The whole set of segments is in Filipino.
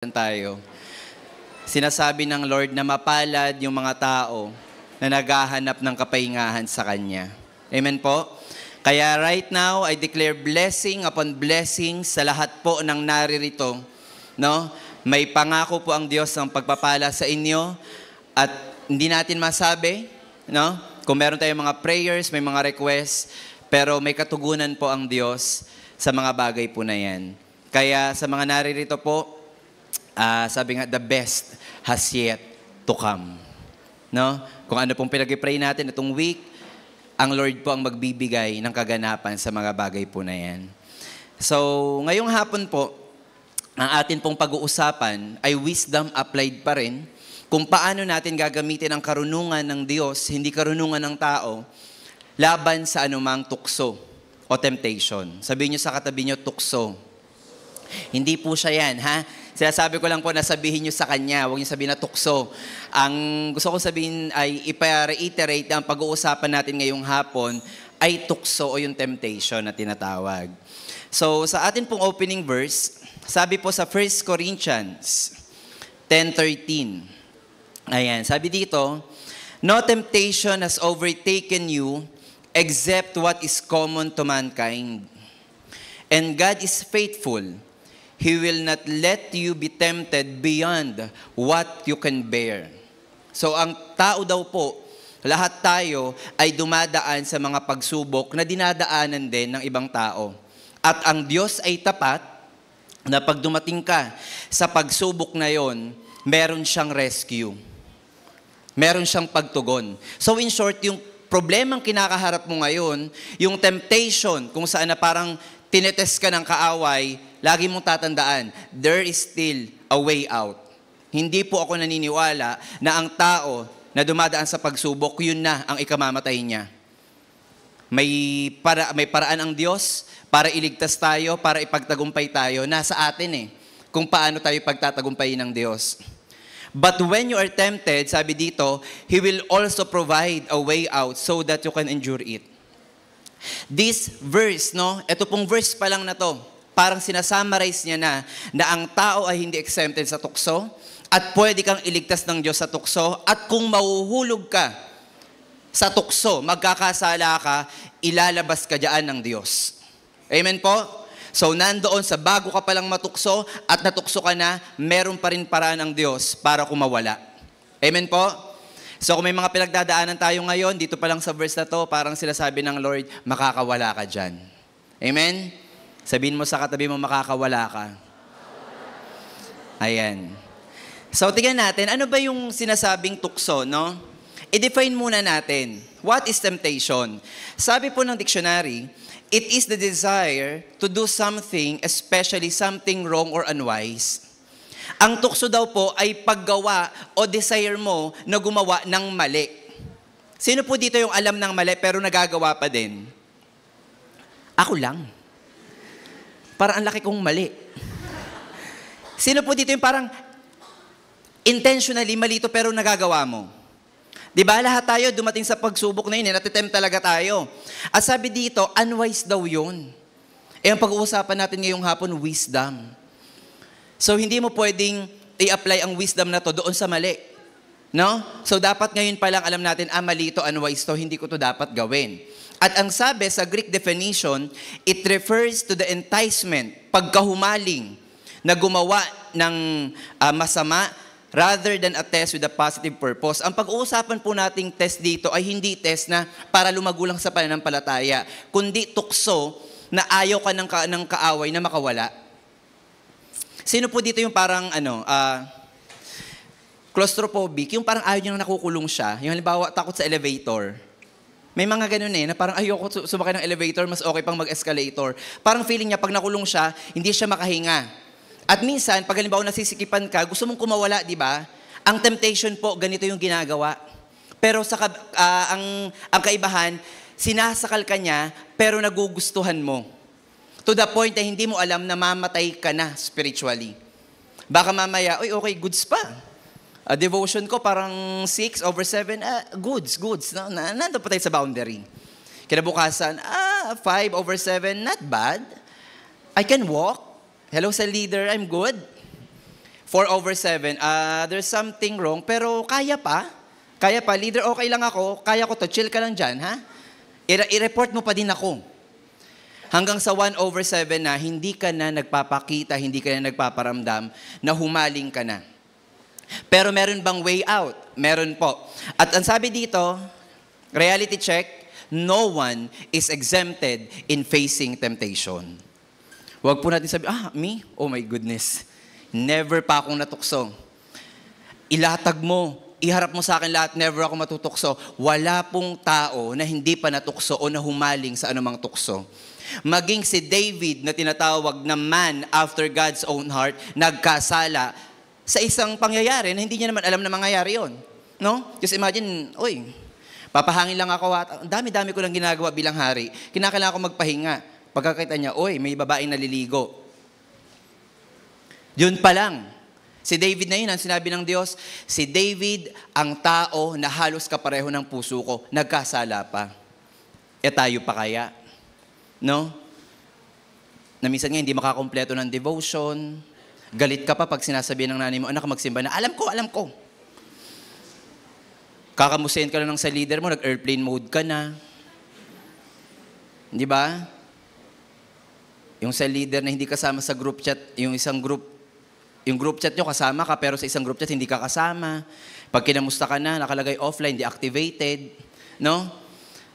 tayo. Sinasabi ng Lord na mapalad yung mga tao na naghahanap ng kapahingahan sa Kanya. Amen po? Kaya right now, I declare blessing upon blessing sa lahat po ng naririto. No? May pangako po ang Diyos ng pagpapala sa inyo at hindi natin masabi, no? Kung meron tayong mga prayers, may mga requests, pero may katugunan po ang Diyos sa mga bagay po na yan. Kaya sa mga naririto po, sabi nga, the best has yet to come. No? Kung ano pong pinag-pray natin itong week, ang Lord po ang magbibigay ng kaganapan sa mga bagay po na yan. So, ngayong hapon po, ang atin pong pag-uusapan ay wisdom applied pa rin kung paano natin gagamitin ang karunungan ng Diyos, hindi karunungan ng tao, laban sa anumang tukso o temptation. Sabihin nyo sa katabi nyo, tukso. Hindi po siya yan, ha? Sinasabi ko lang po na sabihin nyo sa Kanya, huwag nyo sabihin na tukso. Ang gusto ko sabihin ay ipa-reiterate na ang pag-uusapan natin ngayong hapon ay tukso o yung temptation na tinatawag. So, sa atin pong opening verse, sabi po sa 1 Corinthians 10:13. Ayan, sabi dito, no temptation has overtaken you except what is common to mankind. And God is faithful. He will not let you be tempted beyond what you can bear. So ang tao daw po, lahat tayo ay dumadaan sa mga pagsubok na dinadaanan din ng ibang tao. At ang Diyos ay tapat na pag dumating ka sa pagsubok na yon, meron siyang rescue. Meron siyang pagtugon. So in short, yung problemang kinakaharap mo ngayon, yung temptation kung saan na parang tinetest ka ng kaaway, lagi mong tatandaan, there is still a way out. Hindi po ako naniniwala na ang tao na dumadaan sa pagsubok, yun na ang ikamamatay niya. May paraan ang Diyos para iligtas tayo, para ipagtagumpay tayo. Nasa atin kung paano tayo pagtatagumpayin ng Diyos. But when you are tempted, sabi dito, He will also provide a way out so that you can endure it. This verse, ito pong verse pa lang na to, parang sinasummarize niya na ang tao ay hindi exempted sa tukso at pwede kang iligtas ng Diyos sa tukso at kung mahuhulog ka sa tukso, magkakasala ka, ilalabas ka diyan ng Diyos. Amen po? So nandoon sa bago ka palang matukso at natukso ka na, meron pa rin paraan ng Diyos para kumawala. Amen po? So kung may mga pinagdadaanan tayo ngayon, dito pa lang sa verse na to, parang sila sabi ng Lord, makakawala ka dyan. Amen? Sabihin mo sa katabi mo, makakawala ka. Ayan. So tingnan natin, ano ba yung sinasabing tukso, no? I-define muna natin, what is temptation? Sabi po ng dictionary, it is the desire to do something, especially something wrong or unwise. Ang tukso daw po ay paggawa o desire mo na gumawa ng mali. Sino po dito yung alam ng mali pero nagagawa pa din? Ako lang. Parang ang laki kong mali. Sino po dito yung parang intentionally mali ito pero nagagawa mo? Di ba lahat tayo dumating sa pagsubok na yun, natitempt talaga tayo. At sabi dito, unwise daw yun. Ang pag-uusapan natin ngayong hapon, wisdom. So hindi mo pwedeng i-apply ang wisdom na to doon sa mali. No? So dapat ngayon pa lang alam natin, mali ito, unwise to, hindi ko to dapat gawin. At ang sabi sa Greek definition, it refers to the enticement, pagkahumaling, na gumawa ng masama, rather than a test with a positive purpose. Ang pag-uusapan po nating test dito ay hindi test na para lumago lang sa pananampalataya, kundi tukso na ayaw ka ng kaaway na makawala. Sino po dito yung parang claustrophobic, yung parang ayaw niya na nakukulong siya, yung halimbawa takot sa elevator. May mga ganun na parang ayoko sumakay ng elevator, mas okay pang mag-escalator. Parang feeling niya pag nakulong siya, hindi siya makahinga. At minsan, pag halimbawa nasisikipan ka, gusto mong kumawala, di ba? Ang temptation po, ganito yung ginagawa. Pero ang kaibahan, sinasakal ka niya, pero nagugustuhan mo. To the point na hindi mo alam na mamatay ka na spiritually. Baka mamaya, okay, goods pa. Devotion ko parang 6/7, goods. No? Nandun pa tayo sa boundary. Kinabukasan, 5/7, not bad. I can walk. Hello sa leader, I'm good. 4/7, there's something wrong, pero kaya pa. Kaya pa, leader, okay lang ako, kaya ko to, chill ka lang dyan, ha? I-report mo pa din ako. Hanggang sa 1/7 na, hindi ka na nagpapakita, hindi ka na nagpaparamdam, na humaling ka na. Pero meron bang way out? Meron po. At ang sabi dito, reality check, no one is exempted in facing temptation. Huwag po natin sabi, me? Oh my goodness. Never pa akong natukso. Ilatag mo, iharap mo sa akin lahat, never ako matutukso. Wala pong tao na hindi pa natukso o na humaling sa anumang tukso. Maging si David na tinatawag na man after God's own heart, nagkasala sa isang pangyayari na hindi niya naman alam na mangyayari yon. No? Just imagine, papahangin lang ako at dami-dami ko lang ginagawa bilang hari. Kinakailangan ko magpahinga. Pagkakita niya, may babaeng naliligo. Yun pa lang. Si David na yun, ang sinabi ng Diyos, si David, ang tao na halos kapareho ng puso ko, nagkasala pa. Tayo pa kaya? No? Na minsan nga hindi makakompleto ng devotion, galit ka pa pag sinasabihan ng nanay mo, anak, magsimba na, alam ko. Kakamusayin ka lang sa leader mo, nag-airplane mode ka na. Di ba? Yung sa leader na hindi kasama sa group chat, yung group chat nyo kasama ka, pero sa isang group chat hindi ka kasama. Pag kinamusta ka na, nakalagay offline, deactivated. No?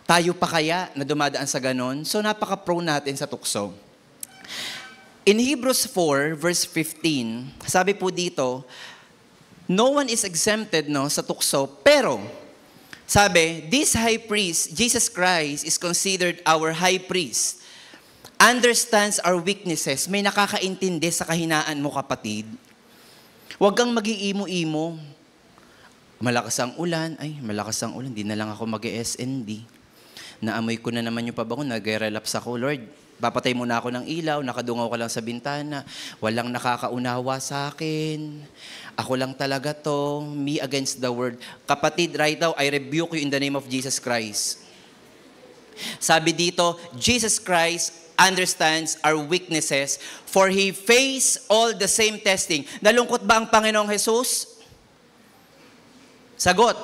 Tayo pa kaya na dumadaan sa ganon? So napaka-prone natin sa tukso. In Hebrews 4, verse 15, sabi po dito, no one is exempted sa tukso, pero, sabi, this high priest, Jesus Christ, is considered our high priest. Understands our weaknesses. May nakakaintindi sa kahinaan mo, kapatid. Huwag kang mag-iimo-imo. Malakas ang ulan. Di na lang ako mag-SND. Naamoy ko na naman yung pabango. Nag-relapse ako, Lord. Papatay muna ako ng ilaw. Nakadungaw ka lang sa bintana. Walang nakakaunawa sa akin. Ako lang talaga to. Me against the world. Kapatid, right now, I rebuke you in the name of Jesus Christ. Sabi dito, Jesus Christ understands our weaknesses, for He faced all the same testing. Nalungkot ba ang Panginoong Jesus? Sagot.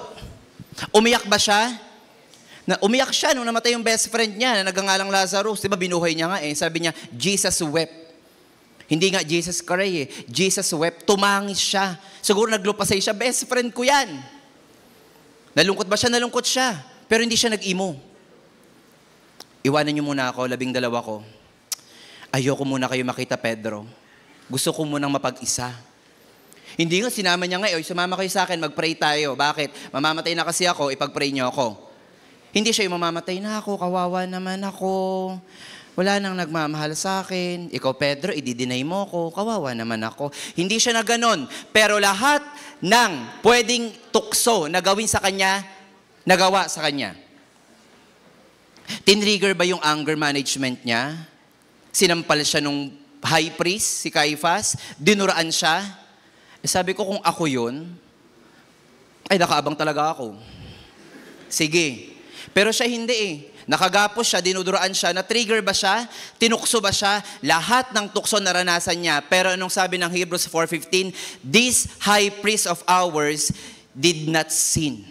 Umiyak ba siya? Umiyak siya nung namatay yung best friend niya na nagangalang Lazarus. Diba binuhay niya nga Sabi niya, Jesus wept. Hindi nga Jesus cry Jesus wept. Tumangis siya. Siguro naglupasay siya, best friend ko yan. Nalungkot ba siya? Nalungkot siya. Pero hindi siya nag-imo. Iwanan niyo muna ako, 12 ko. Ayoko muna kayo makita, Pedro. Gusto ko munang mapag-isa. Hindi nga, sinama niya nga, sumama kayo sa akin, mag-pray tayo. Bakit? Mamamatay na kasi ako, ipag-pray niyo ako. Hindi siya yung mamamatay na ako, kawawa naman ako. Wala nang nagmamahal sa akin. Ikaw, Pedro, i-deny mo ako, kawawa naman ako. Hindi siya na ganon. Pero lahat ng pwedeng tukso na gawin sa kanya, nagawa sa kanya. Tinrigger ba yung anger management niya? Sinampal siya nung high priest, si Caiaphas? Dinuraan siya? Sabi ko, kung ako yun, nakaabang talaga ako. Sige. Pero siya hindi Nakagapos siya, dinuduraan siya, na-trigger ba siya? Tinukso ba siya? Lahat ng tukso naranasan niya. Pero anong sabi ng Hebrews 4:15? This high priest of ours did not sin.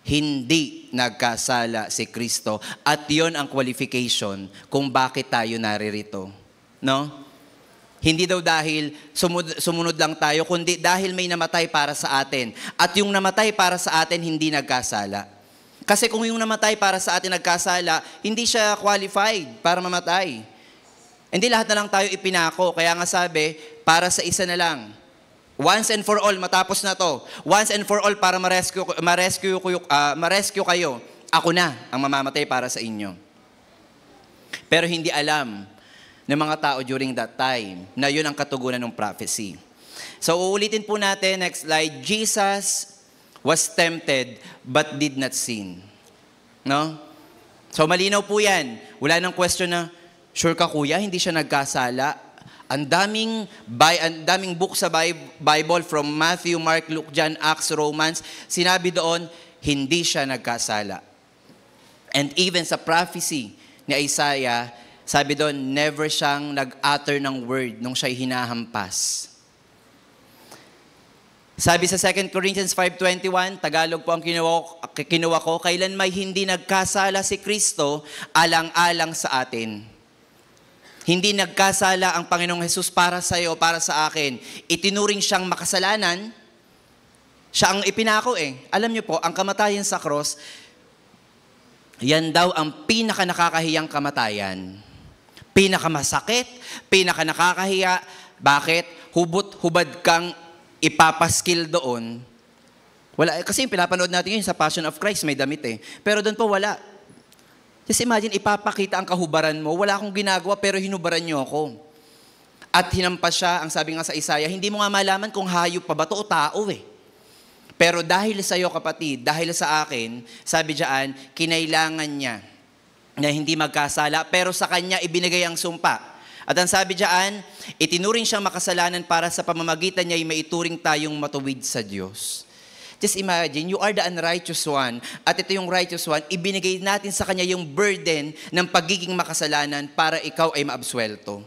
Hindi nagkasala si Kristo. At yon ang qualification kung bakit tayo naririto. No? Hindi daw dahil sumunod lang tayo, kundi dahil may namatay para sa atin. At yung namatay para sa atin, hindi nagkasala. Kasi kung yung namatay para sa atin nagkasala, hindi siya qualified para mamatay. Hindi lahat na lang tayo ipinako. Kaya nga sabi, para sa isa na lang. Once and for all, matapos na to. Once and for all, para ma-rescue kayo. Ako na ang mamamatay para sa inyo. Pero hindi alam ng mga tao during that time na yun ang katugunan ng prophecy. So uulitin po natin, next slide. Jesus was tempted but did not sin. No? So malinaw po yan. Wala nang question na, sure ka kuya, hindi siya nagkasala. Ang daming book sa Bible from Matthew, Mark, Luke, John, Acts, Romans, sinabi doon, hindi siya nagkasala. And even sa prophecy ni Isaiah, sabi doon, never siyang nag-utter ng word nung siya'y hinahampas. Sabi sa 2 Corinthians 5:21, Tagalog po ang kinuha ko, kailan may hindi nagkasala si Kristo, alang-alang sa atin. Hindi nagkasala ang Panginoong Jesus para sa iyo, para sa akin. Itinuring siyang makasalanan, siya ang ipinako eh. Alam niyo po, ang kamatayan sa cross, yan daw ang pinaka-nakakahiyang kamatayan. Pinakamasakit, pinaka-nakakahiya. Bakit? Hubad kang ipapaskil doon. Wala, kasi yung pinapanood natin yun sa Passion of Christ, may damit eh. Pero doon po wala. Just imagine, ipapakita ang kahubaran mo. Wala akong ginagawa, pero hinubaran niyo ako. At hinampas siya, ang sabi nga sa Isaiah, hindi mo nga malaman kung hayop pa ba to o tao eh. Pero dahil sa iyo kapatid, dahil sa akin, sabi diyan, kinailangan niya na hindi magkasala, pero sa kanya ibinigay ang sumpa. At ang sabi diyan, itinuring siyang makasalanan para sa pamamagitan niya ay maituring tayong matuwid sa Diyos. Just imagine, you are the unrighteous one, at ito yung righteous one, ibinigay natin sa kanya yung burden ng pagiging makasalanan para ikaw ay maabsuelto.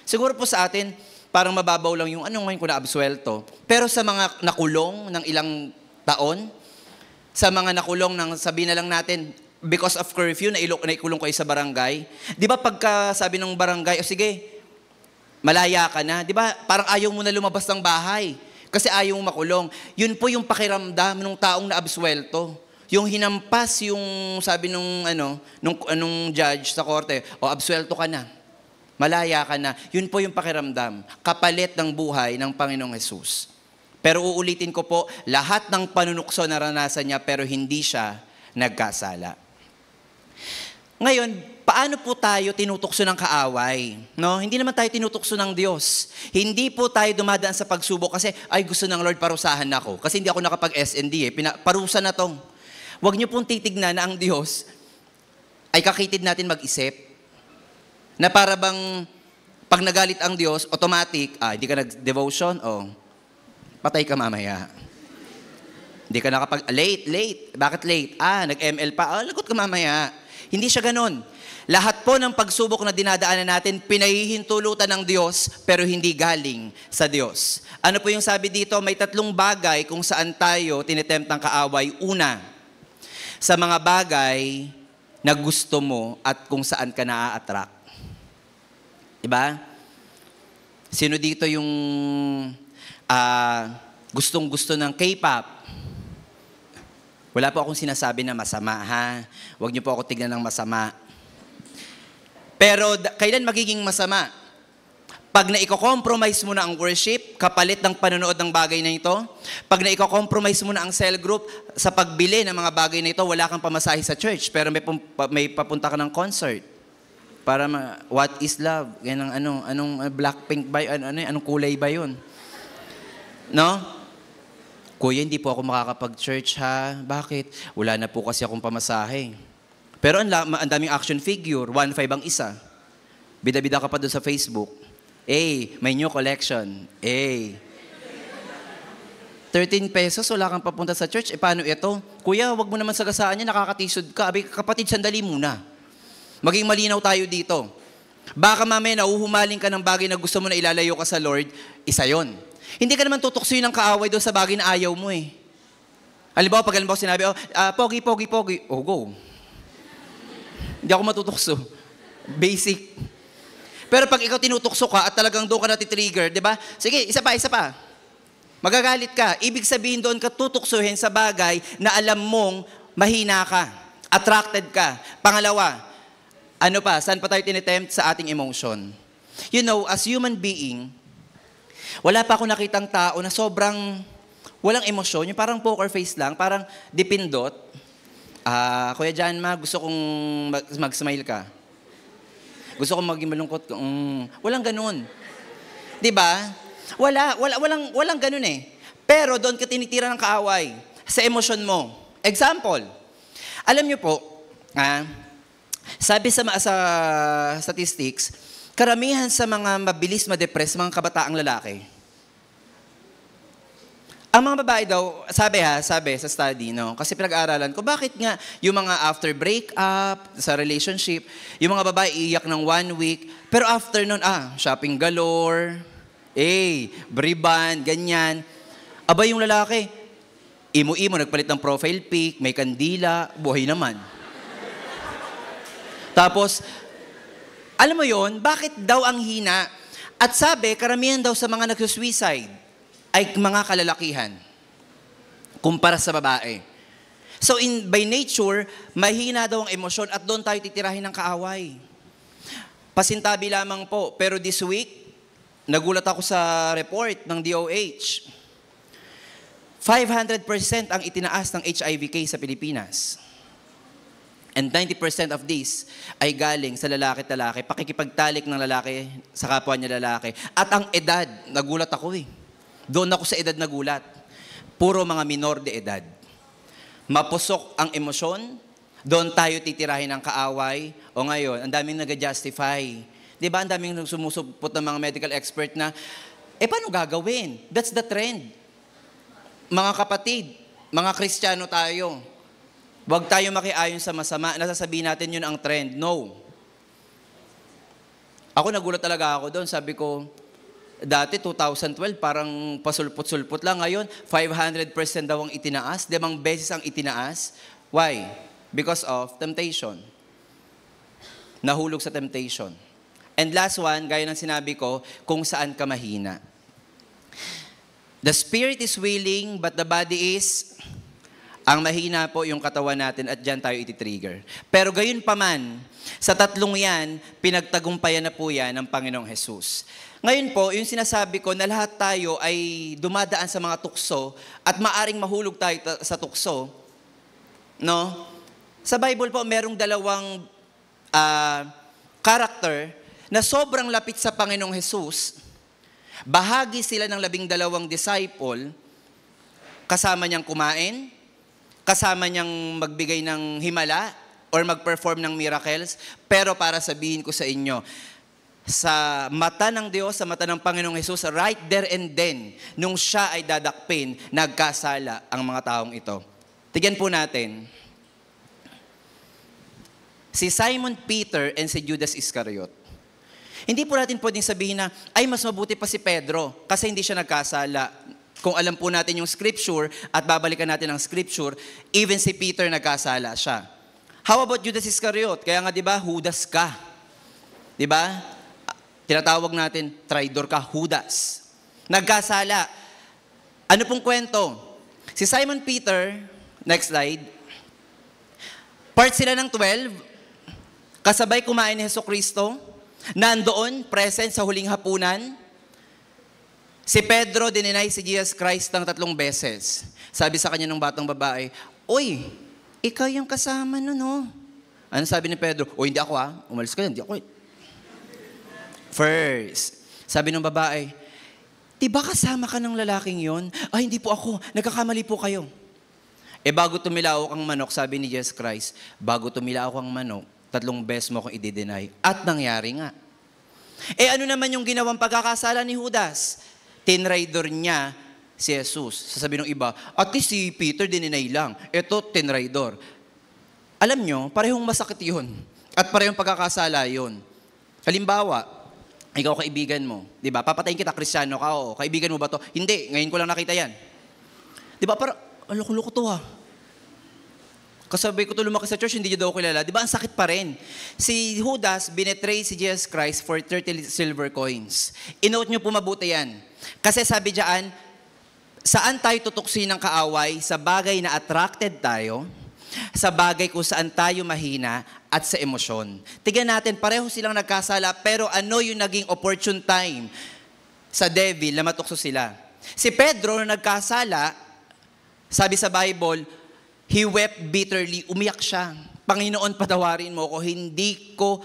Siguro po sa atin, parang mababaw lang yung anong ngayon ko na-absuelto. Pero sa mga nakulong ng ilang taon, sa mga nakulong ng sabihin na lang natin, because of curfew, naikulong kayo sa barangay. Di ba pagka sabi ng barangay, o sige, malaya ka na. Di ba parang ayaw mo na lumabas ng bahay kasi ayaw mo makulong. Yun po yung pakiramdam ng taong naabsuelto. Yung hinampas yung sabi nung judge sa korte, o absuelto ka na. Malaya ka na. Yun po yung pakiramdam. Kapalit ng buhay ng Panginoong Jesus. Pero uulitin ko po, lahat ng panunukso naranasan niya pero hindi siya nagkasala. Ngayon, paano po tayo tinutukso ng kaaway? No? Hindi naman tayo tinutukso ng Diyos. Hindi po tayo dumadaan sa pagsubok kasi, ay gusto ng Lord parusahan ako. Kasi hindi ako nakapag-SND eh. Parusa na tong. Huwag niyo pong titignan na ang Diyos ay kakitid natin mag-isip. Na para bang pag nagalit ang Diyos, automatic, hindi ka nag-devotion, patay ka mamaya. Hindi ka late. Bakit late? Nag-ML pa, lagot ka mamaya. Hindi siya ganon. Lahat po ng pagsubok na dinadaanan natin, pinahihintulutan ng Diyos, pero hindi galing sa Diyos. Ano po yung sabi dito? May 3 bagay kung saan tayo tinetempt ng kaaway. Una, sa mga bagay na gusto mo at kung saan ka na-attract. Diba? Sino dito yung gustong-gusto ng K-pop? Wala po akong sinasabi na masama, ha? Huwag niyo po ako tignan ng masama. Pero kailan magiging masama? Pag na-compromise mo na ang worship, kapalit ng panonood ng bagay na ito, pag na-compromise mo na ang cell group sa pagbili ng mga bagay na ito, wala kang pamasahe sa church, pero may papunta ka ng concert. Para what is love? Yan ang anong Blackpink ba? Anong kulay ba yun? No? Kuya, hindi po ako makakapag-church ha. Bakit? Wala na po kasi akong pamasahe. Pero ang daming action figure, 1.5 ang isa. Bida-bida ka pa doon sa Facebook. May new collection. 13 pesos, wala kang papunta sa church. Paano ito? Kuya, wag mo naman sagasaan niya, nakakatisod ka. Kapatid, sandali muna. Maging malinaw tayo dito. Baka mamaya nauhumaling ka ng bagay na gusto mo na ilalayo ka sa Lord, isa yon. Hindi ka naman tutuksoy ng kaaway doon sa bagay na ayaw mo eh. Halimbawa, pag sinabi, pogi, go. Hindi ako matutukso. Basic. Pero pag ikaw tinutukso ka at talagang doon ka natitrigger, di ba? Sige, isa pa. Magagalit ka. Ibig sabihin doon ka tutuksuhin sa bagay na alam mong mahina ka. Attracted ka. Pangalawa, saan pa tayo tinetempt sa ating emotion? You know, as human being, wala pa ako nakitang tao na sobrang walang emosyon, yung parang poker face lang, parang dipindot. Kuya Janma, gusto kong mag-smile ka. Gusto kong maging malungkot. Walang ganun. Di ba? Walang ganun eh. Pero doon ka tinitira ng kaaway sa emosyon mo. Example, alam niyo po, sabi sa statistics, karamihan sa mga mabilis ma-depress, mga kabataang lalaki. Ang mga babae daw, sabi sa study, no? Kasi pinag-aaralan ko, bakit nga yung mga after breakup, sa relationship, yung mga babae iiyak ng 1 week, pero after nun, shopping galore, briban, ganyan. Aba yung lalaki, imo-imo, nagpalit ng profile pic, may kandila, buhay naman. Tapos, alam mo yon, bakit daw ang hina? At sabi, karamihan daw sa mga nagsusuicide ay mga kalalakihan kumpara sa babae. So by nature, mahina daw ang emosyon at doon tayo titirahin ng kaaway. Pasintabi lamang po, pero this week, nagulat ako sa report ng DOH. 500% ang itinaas ng HIV case sa Pilipinas. And 90% of this ay galing sa lalaki-lalaki, pakikipagtalik ng lalaki sa kapwa niya lalaki. At ang edad, nagulat ako eh. Doon ako sa edad nagulat. Puro mga minor de edad. Mapusok ang emosyon, doon tayo titirahin ng kaaway. O ngayon, ang daming nag-justify. Di ba, ang daming sumusupot ng mga medical expert na, paano gagawin? That's the trend. Mga kapatid, mga Kristiyano tayo. Huwag tayo makiayon sa masama. Nasasabihin natin yun ang trend. No. Ako nagulat talaga ako doon. Sabi ko, dati 2012 parang pasulpot-sulpot lang. Ngayon, 500% daw ang itinaas. 5 beses ang itinaas. Why? Because of temptation. Nahulog sa temptation. And last one, gaya ng sinabi ko, kung saan ka mahina. The spirit is willing, but the body is... Ang mahina po yung katawan natin at dyan tayo iti-trigger. Pero gayon pa man, sa tatlong yan, pinagtagumpayan na po yan ng Panginoong Jesus. Ngayon po, yung sinasabi ko na lahat tayo ay dumadaan sa mga tukso at maaring mahulog tayo sa tukso. No? Sa Bible po, merong dalawang character na sobrang lapit sa Panginoong Jesus. Bahagi sila ng 12 disciple, kasama niyang kumain, kasama niyang magbigay ng himala or mag-perform ng miracles. Pero para sabihin ko sa inyo, sa mata ng Diyos, sa mata ng Panginoong Jesus, right there and then, nung siya ay dadakpin, nagkasala ang mga taong ito. Tignan po natin. Si Simon Peter and si Judas Iscariot. Hindi po natin pwedeng sabihin na, ay mas mabuti pa si Pedro kasi hindi siya nagkasala. Kung alam po natin yung scripture at babalikan natin ang scripture, even si Peter nagkasala siya. How about Judas Iscariot? Kaya nga 'di ba, Judas ka. 'Di ba? Tinatawag natin traidor ka, Judas. Nagkasala. Ano pong kwento? Si Simon Peter, next slide. Part sila ng 12, kasabay kumain ni Jesucristo, nandoon, present sa huling hapunan. Si Pedro dininay si Jesus Christ ng 3 beses. Sabi sa kanya ng batang babae, "Uy, ikaw yung kasama nun, no?" Ano sabi ni Pedro? "O, hindi ako umalis ka yan, hindi ako." First, sabi ng babae, "Di ba kasama ka ng lalaking yon?" "Ay, hindi po ako, nagkakamali po kayo." Bago tumilaok ang manok, sabi ni Jesus Christ, bago tumilaok ang manok, 3 beses mo akong i-deny. At nangyari nga. Ano naman yung ginawang pagkakasala ni Judas? Tinraidor niya si Jesus. Sasabihin ng iba, at least si Peter dininay lang. Ito, tinraidor. Alam nyo, parehong masakit yun. At parehong pagkakasala yun. Halimbawa, ikaw kaibigan mo, di ba? Papatayin kita, Kristiyano ka, o kaibigan mo ba to? Hindi, ngayon ko lang nakita yan. Di ba? Parang, loko-loko to Kasabay ko to lumaki sa church, hindi niya daw kilala. Di ba? Ang sakit pa rin. Si Judas, binetray si Jesus Christ for 30 silver coins. Inote nyo po mabuti yan. Kasi sabi diyan, saan tayo tutuksin ng kaaway? Sa bagay na attracted tayo, sa bagay kung saan tayo mahina, at sa emosyon. Tignan natin, pareho silang nagkasala, pero ano yung naging opportune time sa devil na matukso sila? Si Pedro na nagkasala, sabi sa Bible, he wept bitterly, umiyak siya. Panginoon, patawarin mo ako, hindi ko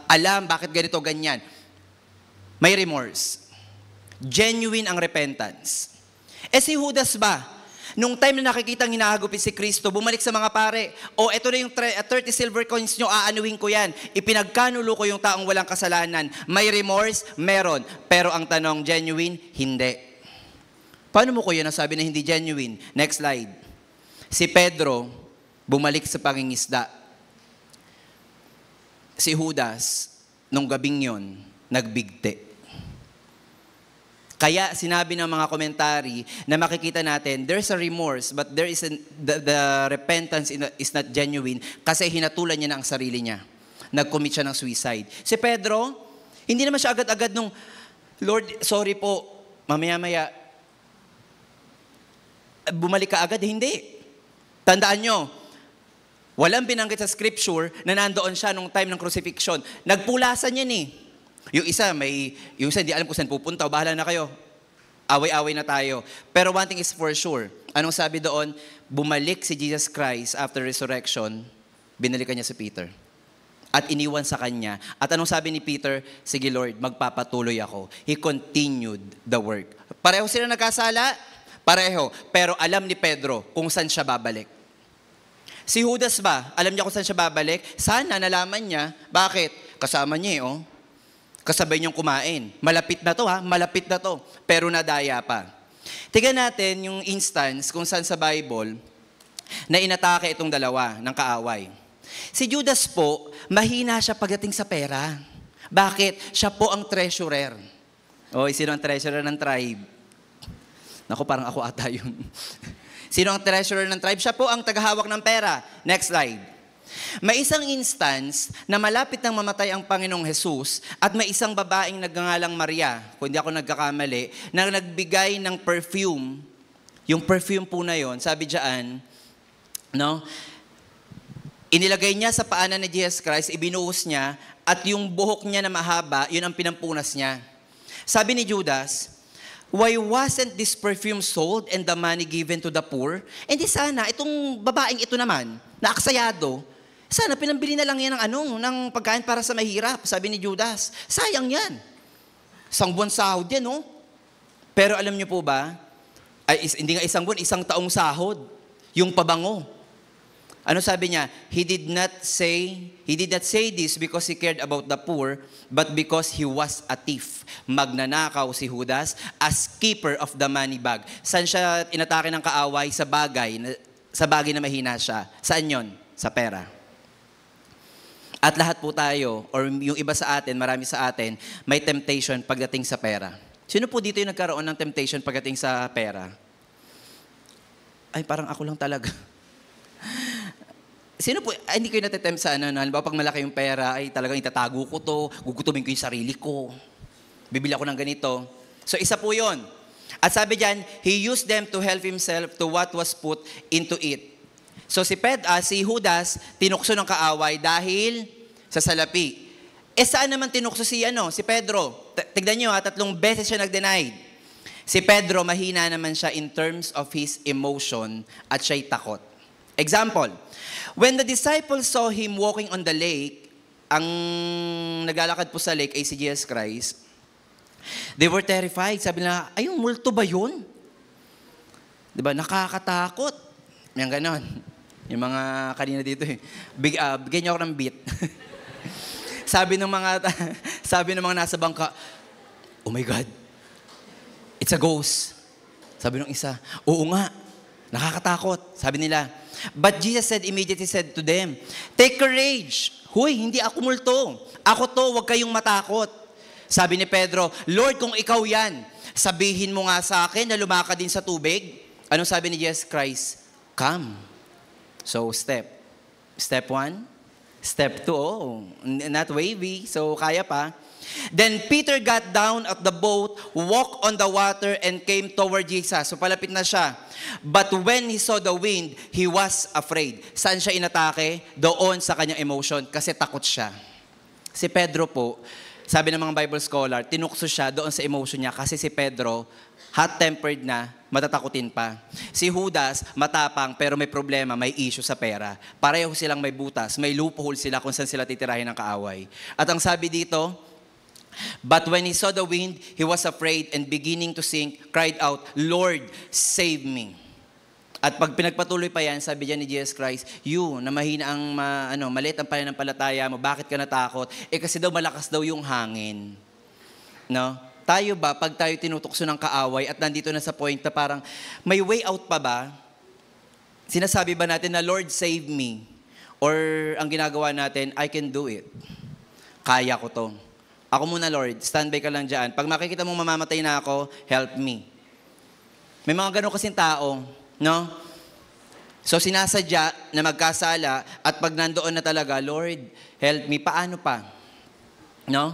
alam bakit ganito, ganyan. May remorse. Genuine ang repentance. Si Judas ba? Nung time na nakikitang hinahagupin si Kristo, bumalik sa mga pare, eto na yung 30 silver coins nyo, aanuhin ko yan. Ipinagkanulo ko yung taong walang kasalanan. May remorse? Meron. Pero ang tanong, genuine? Hindi. Paano mo ko yun nasabi na hindi genuine? Next slide. Si Pedro, bumalik sa pangingisda. Si Judas, nung gabing yon, nagbigti. Kaya sinabi ng mga komentary na makikita natin, there's a remorse, but there is the repentance is not genuine kasi hinatulan niya na ang sarili niya. Nag-commit siya ng suicide. Si Pedro, hindi naman siya agad-agad nung, Lord, sorry po, mamaya-maya, bumalik ka agad. Hindi. Tandaan nyo, walang binanggit sa scripture na nandoon siya nung time ng crucifixion. Nagpulasan yan eh. Yung isa, hindi alam kung saan pupunta. O bahala na kayo. Away-away na tayo. Pero one thing is for sure. Anong sabi doon? Bumalik si Jesus Christ after resurrection, binalikan niya si Peter. At iniwan sa kanya. At anong sabi ni Peter? Sige Lord, magpapatuloy ako. He continued the work. Pareho sila nagkasala? Pareho. Pero alam ni Pedro kung saan siya babalik. Si Judas ba? Alam niya kung saan siya babalik? Sana nalaman niya. Bakit? Kasama niya Kasabay niyong kumain. Malapit na to malapit na to. Pero nadaya pa. Tingnan natin yung instance kung saan sa Bible na inatake itong dalawa ng kaaway. Si Judas po, mahina siya pagdating sa pera. Bakit? Siya po ang treasurer. Sino ang treasurer ng tribe? Naku, parang ako ata yun. Sino ang treasurer ng tribe? Siya po ang tagahawak ng pera. Next slide. May isang instance na malapit nang mamatay ang Panginoong Jesus at may isang babaeng nagngangalang Maria, kung hindi ako nagkakamali, na nagbigay ng perfume. Yung perfume po na yon, sabi diyan, inilagay niya sa paanan ni Jesus Christ, ibinuhos niya, at yung buhok niya na mahaba, yun ang pinampunas niya. Sabi ni Judas, why wasn't this perfume sold and the money given to the poor? And di sana, itong babaeng ito naman, na aksayado, sana pinambili na lang yan ng pagkain para sa mahirap. Sabi ni Judas, sayang yan. Isang buwan sahod yan, Pero alam niyo po ba, hindi nga isang buwan, isang taong sahod. Yung pabango. Ano sabi niya? He did not say this because he cared about the poor, but because he was a thief. Magnanakaw si Judas as keeper of the money bag. Saan siya inatake ng kaaway? Sa bagay na mahina siya. Saan yon? Sa pera. At lahat po tayo, or yung iba sa atin, marami sa atin, may temptation pagdating sa pera. Sino po dito yung nagkaroon ng temptation pagdating sa pera? Ay, parang ako lang talaga. Sino po, hindi kayo natitempt sa halimbawa pag malaki yung pera, ay talagang itatago ko to, gugutumin ko yung sarili ko, bibili ako ng ganito. So isa po yun. At sabi diyan, he used them to help himself to what was put into it. So si Judas, tinukso ng kaaway dahil sa salapi. Saan naman tinukso si Pedro? Tignan nyo 3 beses siya nag-denied. Si Pedro, mahina naman siya in terms of his emotion at siya'y takot. Example, when the disciples saw him walking on the lake, ang naglalakad po sa lake ay si Jesus Christ, they were terrified. Sabi nila, ay, yung multo ba yun? Diba, nakakatakot. Yung ganon. Yung mga kanina dito bigyan niyo ako ng beat. sabi ng mga nasa bangka, oh my God, it's a ghost. Sabi ng isa, oo nga, nakakatakot. Sabi nila, but Jesus immediately said to them, take courage. Huy, hindi ako multo. Ako to, huwag kayong matakot. Sabi ni Pedro, Lord, kung ikaw yan, sabihin mo nga sa akin na lumakad din sa tubig. Anong sabi ni Jesus Christ? Come. So, step 1. Step 2, not wavy, so kaya pa. Then Peter got down at the boat, walked on the water, and came toward Jesus. So palapit na siya. But when he saw the wind, he was afraid. Saan siya inatake? Doon sa kanyang emotion, kasi takot siya. Si Pedro po, sabi ng mga Bible scholar, tinukso siya doon sa emotion niya kasi si Pedro, hot-tempered na, matatakutin pa. Si Judas, matapang pero may problema, may issue sa pera. Pareho silang may butas, may loophole sila kung saan sila titirahin ng kaaway. At ang sabi dito, but when he saw the wind, he was afraid and beginning to sink, cried out, Lord, save me. At pag pinagpatuloy pa yan, sabi diyan ni Jesus Christ, you, na mahina ang maliit ang pananampalataya mo, bakit ka natakot? Kasi daw malakas daw yung hangin. No? Tayo ba, pag tayo tinutukso ng kaaway at nandito na sa point na parang, may way out pa ba? Sinasabi ba natin na, Lord, save me? Or ang ginagawa natin, I can do it. Kaya ko to. Ako muna, Lord. Standby ka lang dyan. Pag makikita mong mamamatay na ako, help me. May mga ganun kasing tao, no? So sinasadya na magkasala at pag nandoon na talaga, Lord, help me. Paano pa? No?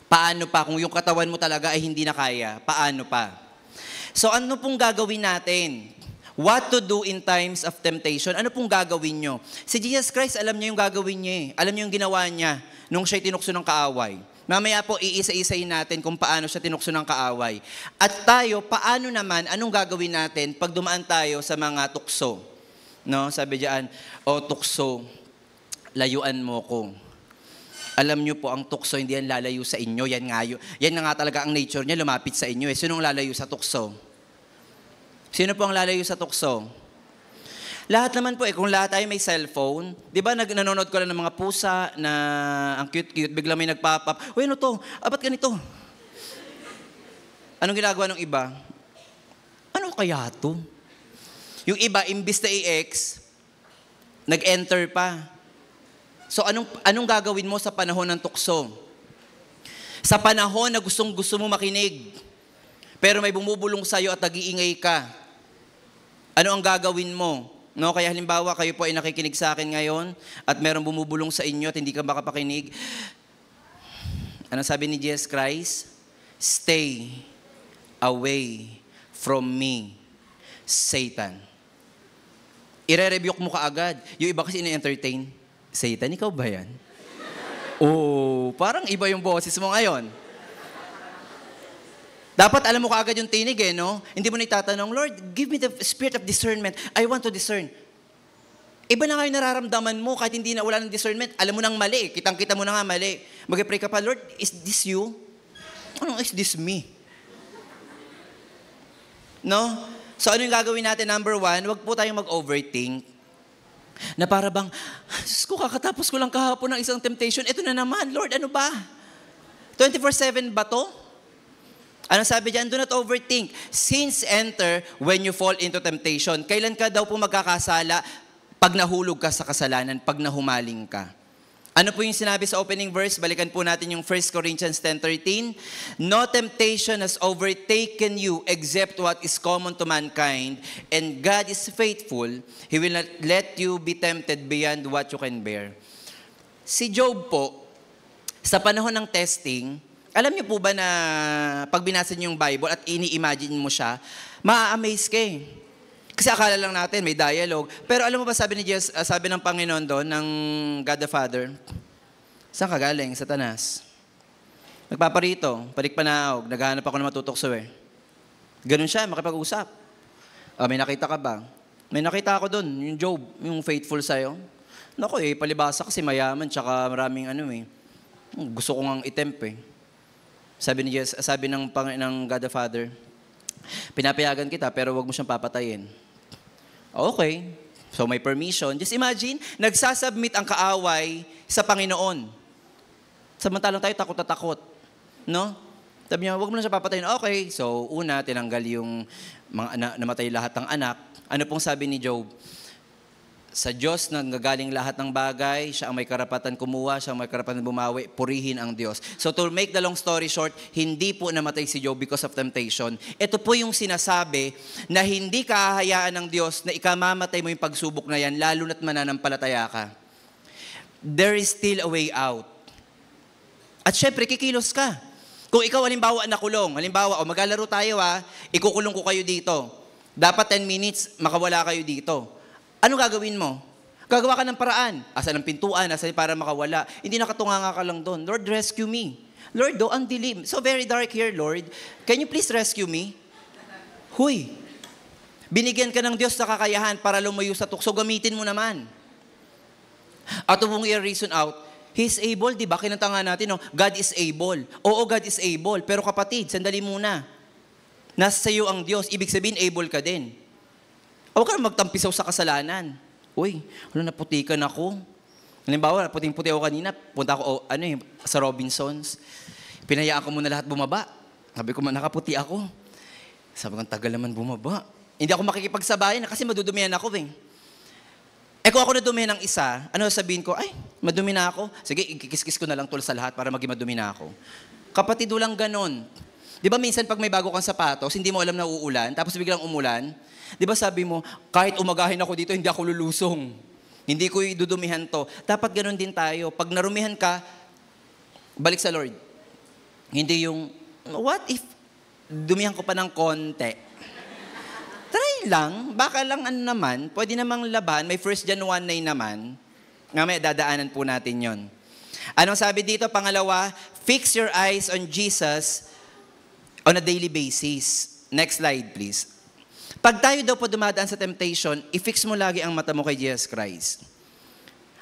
Paano pa? Kung yung katawan mo talaga ay hindi na kaya, paano pa? So ano pong gagawin natin? What to do in times of temptation? Ano pong gagawin nyo? Si Jesus Christ, alam niya yung gagawin niya eh. Alam niya yung ginawa niya nung siya'y tinukso ng kaaway. Mamaya po, iisa-isayin natin kung paano siya tinukso ng kaaway. At tayo, paano naman, anong gagawin natin pag dumaan tayo sa mga tukso? No? Sabi diyan, tukso, layuan mo ko. Alam niyo po, ang tukso hindi yan lalayo sa inyo. Yan nga talaga ang nature niya, lumapit sa inyo. Sinong lalayo sa tukso? Sino po ang lalayo sa tukso? Lahat naman po kung lahat tayo may cellphone, di ba nanonood ko lang ng mga pusa na ang cute-cute, bigla may nagpapap, uy, ano to? Ba't ganito? Anong ginagawa ng iba? Ano kaya to? Yung iba, imbis na i-ex, nag-enter pa. So anong gagawin mo sa panahon ng tukso? Sa panahon na gustong-gusto mo makinig, pero may bumubulong sa'yo at nag-iingay ka, ano ang gagawin mo? No, kaya halimbawa kayo po ay nakikinig sa akin ngayon at merong bumubulong sa inyo at hindi ka makapakinig. Ano sabi ni Jesus Christ? Stay away from me, Satan. Ire-rebuke mo kaagad. Yung iba kasi ina-entertain. Satan, ikaw ba yan? Oo, parang iba yung boses mo ngayon. Dapat alam mo kaagad yung tinig no? Hindi mo na itatanong, Lord, give me the spirit of discernment. I want to discern. Iba na nga yung nararamdaman mo kahit hindi na wala ng discernment. Alam mo nang mali. Kitang-kita mo na nga mali. Mag-pray ka pa, Lord, is this you? Ano is this me? No? So ano yung gagawin natin? Number 1, wag po tayong mag-overthink. Na para bang, Diyos ko, kakatapos ko lang kahapon ng isang temptation. Ito na naman, Lord, ano ba? 24/7 ba to? Ano sabi diyan? Do not overthink. Sins enter when you fall into temptation. Kailan ka daw po magkakasala? Pag nahulog ka sa kasalanan, pag nahumaling ka. Ano po yung sinabi sa opening verse? Balikan po natin yung 1 Corinthians 10:13. No temptation has overtaken you except what is common to mankind, and God is faithful. He will not let you be tempted beyond what you can bear. Si Job po, sa panahon ng testing, alam niyo po ba na pag binasa niyo yung Bible at ini-imagine mo siya, ma-amaze ka eh. Kasi akala lang natin may dialogue. Pero alam mo ba sabi ni Jesus, sabi ng Panginoon doon, ng God the Father, saan ka galing? Satanas. Nagpaparito, palikpanaog, naghahanap ako ng matutokso eh. Ganun siya, makipag-usap. May nakita ka ba? May nakita ako doon, yung Job, yung faithful sa'yo. Naku palibasa kasi mayaman, tsaka maraming gusto ko ngang itempt eh. Sabi ng God the Father, pinapayagan kita pero wag mo siyang papatayin. Okay. So may permission. Just imagine, nagsasubmit ang kaaway sa Panginoon. Samantalang tayo takot na takot. No? Sabi niya, wag mo na siya papatayin. Okay. So una, tinanggal yung mga namatay lahat ng anak. Ano pong sabi ni Job? Sa Diyos nanggagaling lahat ng bagay, siya ang may karapatan kumuha, siya ang may karapatan bumawi, purihin ang Diyos. So to make the long story short, hindi po namatay si Job because of temptation. Ito po yung sinasabi na hindi kahahayaan ng Diyos na ikamamatay mo yung pagsubok na yan, lalo na't mananampalataya ka. There is still a way out. At syempre, kikilos ka. Kung ikaw halimbawa nakulong, maglalaro tayo ikukulong ko kayo dito. Dapat 10 minutes, makawala kayo dito. Ano gagawin mo? Gagawa ka ng paraan. Asan ang pintuan? Asan para makawala? Hindi nakatunganga ka lang doon. Lord, rescue me. Lord, ang dilim. So very dark here, Lord. Can you please rescue me? Huy. Binigyan ka ng Diyos sa kakayahan para lumayo sa tukso. Gamitin mo naman. At kung i-reason out, He's able, di ba? Kinanta nga natin, God is able. Oo, God is able. Pero kapatid, sandali muna. Nasa iyo ang Diyos. Ibig sabihin, able ka din. Huwag ka magtampisaw sa kasalanan. Uy, naputikan ako. Halimbawa, puting-puti ako kanina, punta ako sa Robinsons. Pinayaan ko muna lahat bumaba. Sabi ko, nakaputi ako. Sabi ko, tagal naman bumaba. Hindi ako makikipagsabayan kasi madudumihan ako . Kung ako nadumihan ng isa, ano sabihin ko? Ay, madumi na ako. Sige, ikikis-kis ko na lang tol sa lahat para maging madumi na ako. Kapatid, walang ganon. Di ba minsan pag may bago kang sapatos, hindi mo alam na uulan, tapos biglang umulan, di ba sabi mo, kahit umagahin ako dito, hindi ako lulusong. Hindi ko idudumihan to. Dapat ganon din tayo. Pag narumihan ka, balik sa Lord. Hindi yung, what if dumihan ko pa ng konti? Try lang, baka lang naman, pwede namang laban, may 1 John 1:9 naman. Nga dadaanan po natin yon. Anong sabi dito? Pangalawa, fix your eyes on Jesus on a daily basis. Next slide, please. Pag tayo daw po dumadaan sa temptation, i-fix mo lagi ang mata mo kay Jesus Christ.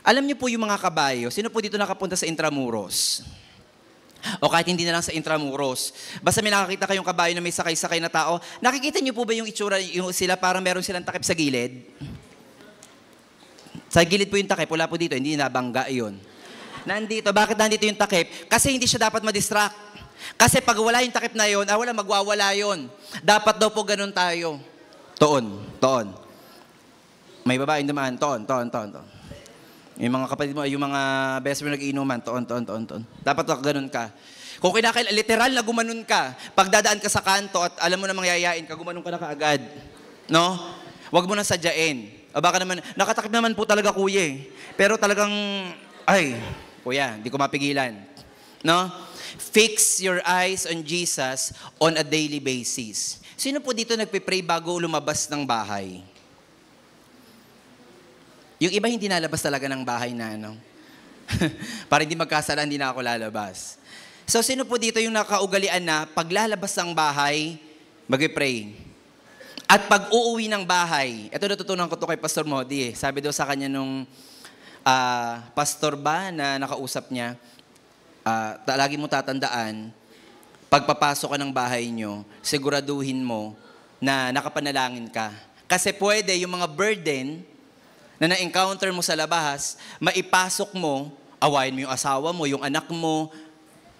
Alam niyo po yung mga kabayo, sino po dito nakapunta sa Intramuros? O kahit hindi na lang sa Intramuros. Basta may nakakita kayong kabayo na may sakay-sakay na tao, nakikita niyo po ba yung itsura yung sila parang meron silang takip sa gilid? Sa gilid po yung takip, wala po dito, hindi nabangga yun. Nandito, bakit nandito yung takip? Kasi hindi siya dapat ma-distract. Kasi pag wala yung takip na yun, wala, magwawala yun. Dapat daw po ganun tayo. Toon. May babaeng dumaan, toon. Yung mga kapatid mo, yung mga best friend nag-iinuman, toon. Dapat ganun ka. Kung literal na gumanon ka, pag dadaan ka sa kanto at alam mo na mangyayain ka, gumanon ka na kaagad. No? Huwag mo na sadyain. O baka naman, nakatakip naman po talaga kuya eh. Pero talagang, kuya, hindi ko mapigilan. No? Fix your eyes on Jesus on a daily basis. Sino po dito nagpipray bago lumabas ng bahay? Yung iba hindi nalabas talaga ng bahay na para hindi magkasala, hindi na ako lalabas. So, sino po dito yung nakaugalian na paglalabas ng bahay, mag-pray? At pag uuwi ng bahay, ito natutunan ko to kay Pastor Modi eh. Sabi daw sa kanya nung pastor ba na nakausap niya, lagi mo tatandaan, pagpapasok ka ng bahay nyo, siguraduhin mo na nakapanalangin ka. Kasi pwede yung mga burden na na-encounter mo sa labas, maipasok mo, awayin mo yung asawa mo, yung anak mo,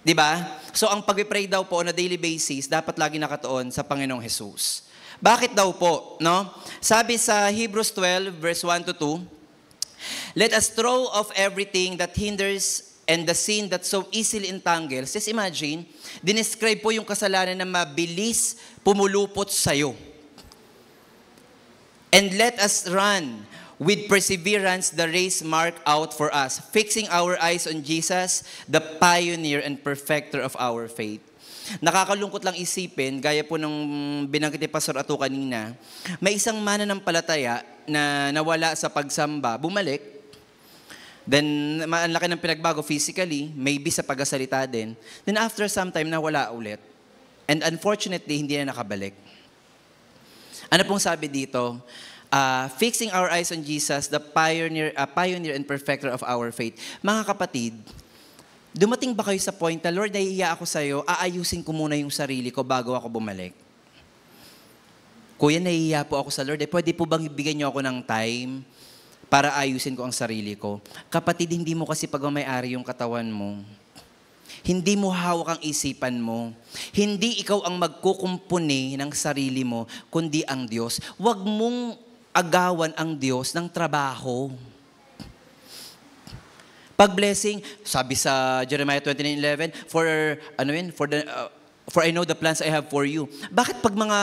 di ba? So ang pag-pray daw po on a daily basis, dapat lagi nakatuon sa Panginoong Jesus. Bakit daw po? No? Sabi sa Hebrews 12, verse 1-2, let us throw off everything that hinders and the sin that so easily entangles. Just imagine, dinescribe po yung kasalanan na mabilis pumulupot sa'yo. And let us run with perseverance the race marked out for us, fixing our eyes on Jesus, the pioneer and perfecter of our faith. Nakakalungkot lang isipin, gaya po ng binanggit ni Pastor Ato kanina, may isang mananampalataya na nawala sa pagsamba, bumalik, then ang laki ng pinagbago physically, maybe sa pagsasalita din, then after some time, nawala ulit. And unfortunately, hindi na nakabalik. Ano pong sabi dito? Fixing our eyes on Jesus, the pioneer and perfecter of our faith. Mga kapatid, dumating ba kayo sa point na, Lord, nahihiya ako sa'yo, aayusin ko muna yung sarili ko bago ako bumalik? Kuya, nahihiya po ako sa Lord. Pwede po bang ibigyan niyo ako ng time para ayusin ko ang sarili ko? Kapatid, hindi mo kasi pagmamayari yung katawan mo. Hindi mo hawak ang isipan mo. Hindi ikaw ang magkukumpuni ng sarili mo, kundi ang Diyos. Huwag mong agawan ang Diyos ng trabaho. Pag-blessing, sabi sa Jeremiah 29:11, for I know the plans I have for you. Bakit pag mga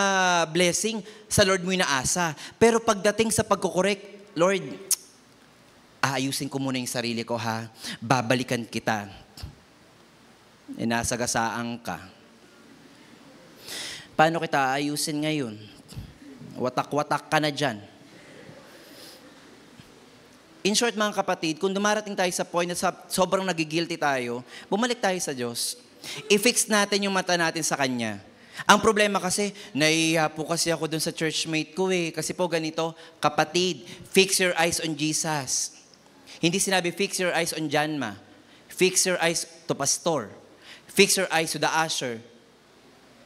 blessing, sa Lord mo inaasa? Pero pagdating sa pagkukorek, Lord, aayusin ko muna yung sarili ko ha. Babalikan kita. Inasagasaan ka. Paano kita aayusin ngayon? Watak-watak ka na dyan. In short, mga kapatid, kung dumarating tayo sa point na sobrang nagigilty tayo, bumalik tayo sa Diyos. I-fix natin yung mata natin sa Kanya. Ang problema kasi, nahihiya po kasi ako dun sa churchmate ko eh. Kasi po ganito, kapatid, fix your eyes on Jesus. Hindi sinabi, fix your eyes on Janma. Fix your eyes to pastor. Fix your eyes to the usher.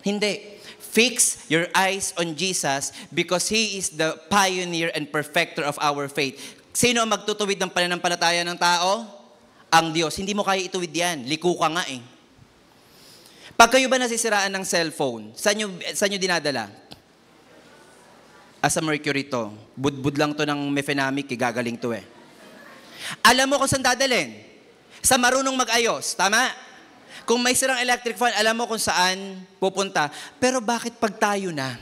Hindi. Fix your eyes on Jesus because He is the pioneer and perfecter of our faith. Sino ang magtutuwid ng pananampalataya ng tao? Ang Diyos. Hindi mo kaya ituwid yan. Liko ka nga eh. Pag kayo ba nasisiraan ng cellphone, saan nyo dinadala? as a mercury to. Budbud lang to ng mefenamic, gagaling to eh. Alam mo kung saan dadalhin? Sa marunong mag-ayos, tama? Kung may sirang electric fan, alam mo kung saan pupunta. Pero bakit pag tayo na?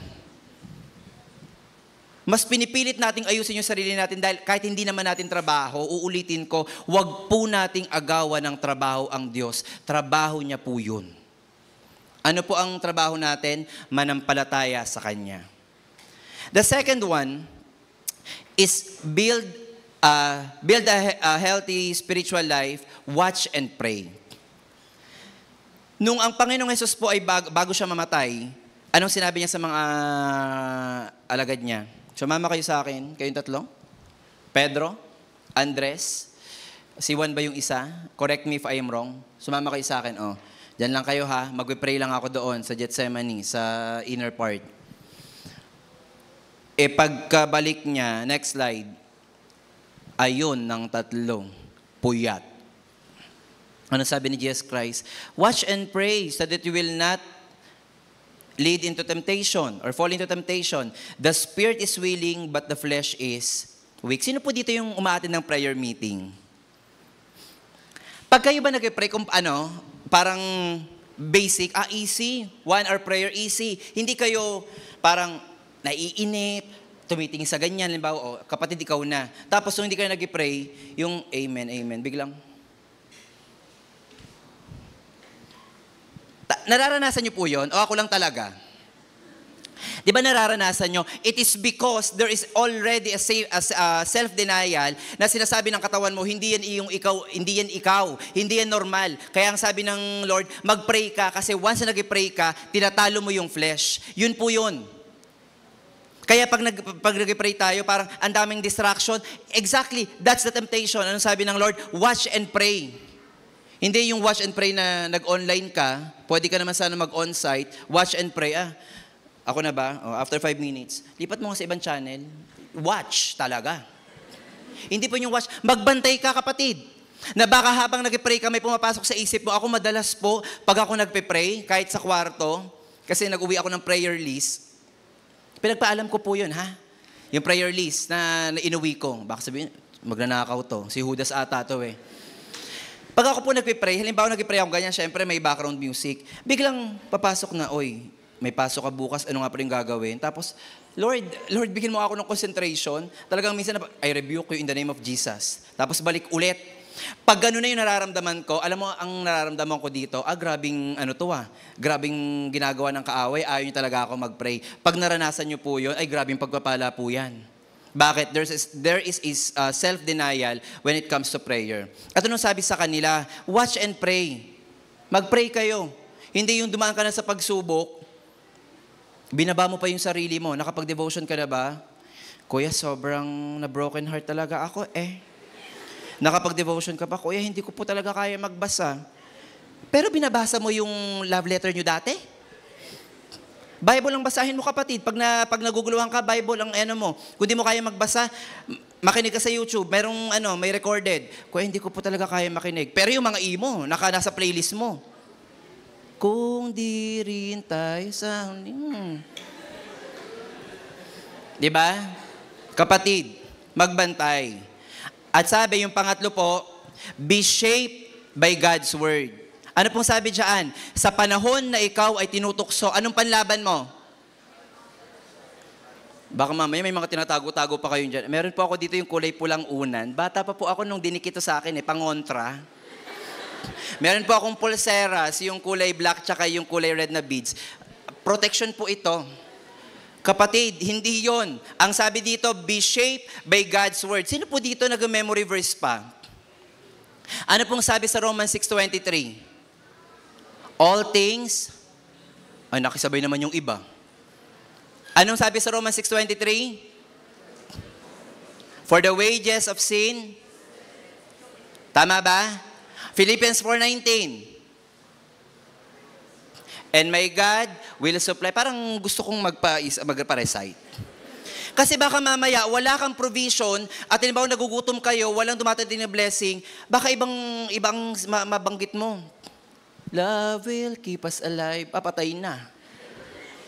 Mas pinipilit nating ayusin yung sarili natin dahil kahit hindi naman natin trabaho, uulitin ko, wag po nating agawan ng trabaho ang Diyos. Trabaho niya po yun. Ano po ang trabaho natin? Manampalataya sa Kanya. The second one is build a healthy spiritual life, watch and pray. Nung ang Panginoong Hesus po ay bago siya mamatay, anong sinabi niya sa mga alagad niya? Sumama kayo sa akin, kayong tatlo. Pedro, Andres, si Juan ba yung isa? Correct me if I am wrong. Sumama kayo sa akin, Diyan lang kayo ha, mag-pray lang ako doon sa Gethsemane, sa inner part. Pagkabalik niya, next slide, ayun ng tatlo, puyat. Ano sabi ni Jesus Christ? Watch and pray so that you will not lead into temptation or fall into temptation. The spirit is willing but the flesh is weak. Sino po dito yung umaattend ng prayer meeting? Pag kayo ba nag-pray kung parang basic, easy, 1 hour prayer, easy. Hindi kayo parang naiinip, tumitingin sa ganyan, halimbawa, kapatid ikaw na. Tapos hindi kayo nag-pray, yung amen, amen, biglang, nararanasan niyo po yun? O ako lang talaga? Di ba nararanasan nyo? It is because there is already a self-denial na sinasabi ng katawan mo, hindi yan ikaw, hindi yan normal. Kaya ang sabi ng Lord, mag-pray ka kasi once na nag-pray ka, tinatalo mo yung flesh. Yun po yun. Kaya pag nag-pray tayo, parang ang daming distraction. Exactly, that's the temptation. Anong sabi ng Lord? Watch and pray. Hindi yung watch and pray na nag-online ka, pwede ka naman sana mag-on-site, watch and pray. Ako na ba? After 5 minutes, lipat mo nga sa ibang channel. Watch talaga. Hindi po yung watch. Magbantay ka, kapatid. Na baka habang nag-pray ka, may pumapasok sa isip mo. Ako madalas po, pag ako nagpe-pray, kahit sa kwarto, kasi nag-uwi ako ng prayer list, pinagpaalam ko po yun, ha? Yung prayer list na inuwi ko. Baka sabihin, magnanakaw to. Si Judas ata to eh. Pag ako po nagpipray, halimbawa nagpipray ako ganyan, syempre may background music. Biglang papasok na, may pasok ka bukas, ano nga pa rin gagawin? Tapos, Lord, bigyan mo ako ng concentration. Talagang minsan, I rebuke you in the name of Jesus. Tapos balik ulit. Pag gano'n na yung nararamdaman ko, alam mo, ang nararamdaman ko dito, grabing grabing ginagawa ng kaaway, ayaw niyo talaga ako mag-pray. Pag naranasan niyo po yun, grabing pagpapala po yan. Bakit? There is self-denial when it comes to prayer. At anong sabi sa kanila? Watch and pray. Mag-pray kayo. Hindi yung dumaan ka na sa pagsubok, binaba mo pa yung sarili mo. Nakapag-devotion ka na ba? Kuya, sobrang na-broken heart talaga ako Nakapag-devotion ka pa, Kuya, hindi ko po talaga kaya magbasa. Pero binabasa mo yung love letter nyo dati? Bible ang basahin mo, kapatid. Pag naguguluhan ka, Bible ang mo. Kung di mo kaya magbasa, makinig ka sa YouTube. May recorded. Kuya, hindi ko po talaga kaya makinig. Pero yung mga imo, nasa playlist mo. Kung di rin tayo sa... Diba? Kapatid, magbantay. At sabi, yung pangatlo po, be shaped by God's Word. Ano pong sabi dyan? Sa panahon na ikaw ay tinutukso, anong panlaban mo? Baka mamaya may mga tinatago-tago pa kayo dyan. Meron po ako dito yung kulay pulang unan. Bata pa po ako nung dinikito sa akin, pangontra. Meron po akong pulseras, yung kulay black tsaka yung kulay red na beads. Protection po ito. Kapatid, hindi yon. Ang sabi dito, be shaped by God's Word. Sino po dito nag-memory verse pa? Ano pong sabi sa Romans 6:23? All things, nakisabay naman yung iba. Anong sabi sa Romans 6:23? For the wages of sin, tama ba? Philippians 4:19. And my God will supply. Parang gusto kong magpa-recite. Kasi baka mamaya, wala kang provision, at halimbawa nagugutom kayo, walang dumatating na blessing, baka ibang mabanggit mo. Love will keep us alive. Papatay na.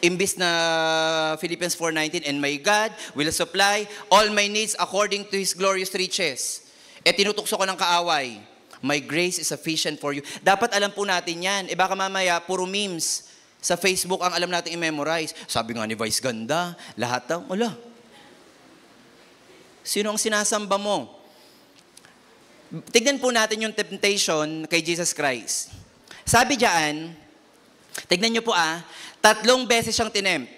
imbis na Philippians 4:19, and my God will supply all my needs according to His glorious riches. Tinutukso ko ng kaaway. My grace is sufficient for you. Dapat alam po natin yan. Baka mamaya, puro memes sa Facebook ang alam natin i-memorize. Sabi nga ni Vice ganda, lahat daw, wala. Sino ang sinasamba mo? Tignan po natin yung temptation kay Jesus Christ. Sabi diyan, tignan nyo po 3 beses siyang tinempt.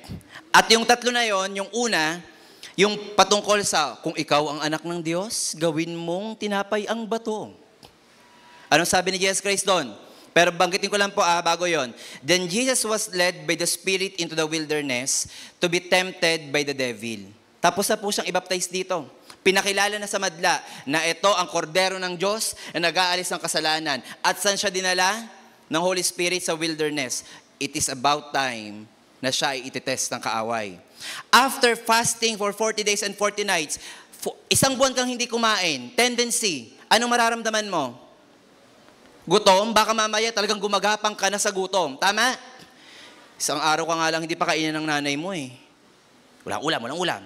At yung 3 na yon, yung una, yung patungkol sa, kung ikaw ang anak ng Diyos, gawin mong tinapay ang bato. Anong sabi ni Jesus Christ doon? Pero banggitin ko lang po bago yon. Then Jesus was led by the Spirit into the wilderness to be tempted by the devil. Tapos na po siyang i-baptize dito. Pinakilala na sa madla na ito ang kordero ng Diyos na nag-aalis ng kasalanan. At saan siya dinala? Ng Holy Spirit sa wilderness. It is about time na siya ay ititest ng kaaway. After fasting for 40 days and 40 nights, isang buwan kang hindi kumain, tendency, anong mararamdaman mo? Gutom, baka mamaya talagang gumagapang ka na sa gutom. Tama? Isang araw ka nga lang hindi pa kainin ng nanay mo eh. Walang ulam.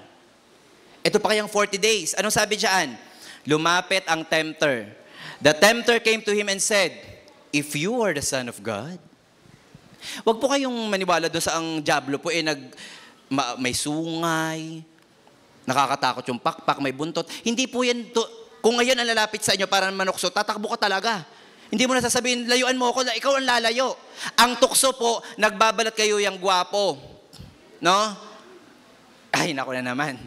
Ito pa kayang 40 days. Anong sabi diyan? Lumapit ang tempter. The tempter came to him and said, if you are the Son of God. Huwag po kayong maniwala doon sa ang diablo po may sungay, nakakatakot yung pakpak, may buntot. Hindi po yan, kung ngayon ang lalapit sa inyo para manukso, tatakbo ka talaga. Hindi mo na sasabihin, layuan mo ako, ikaw ang lalayo. Ang tukso po, nagbabalat kayo yung gwapo. No? Ay, naku na naman.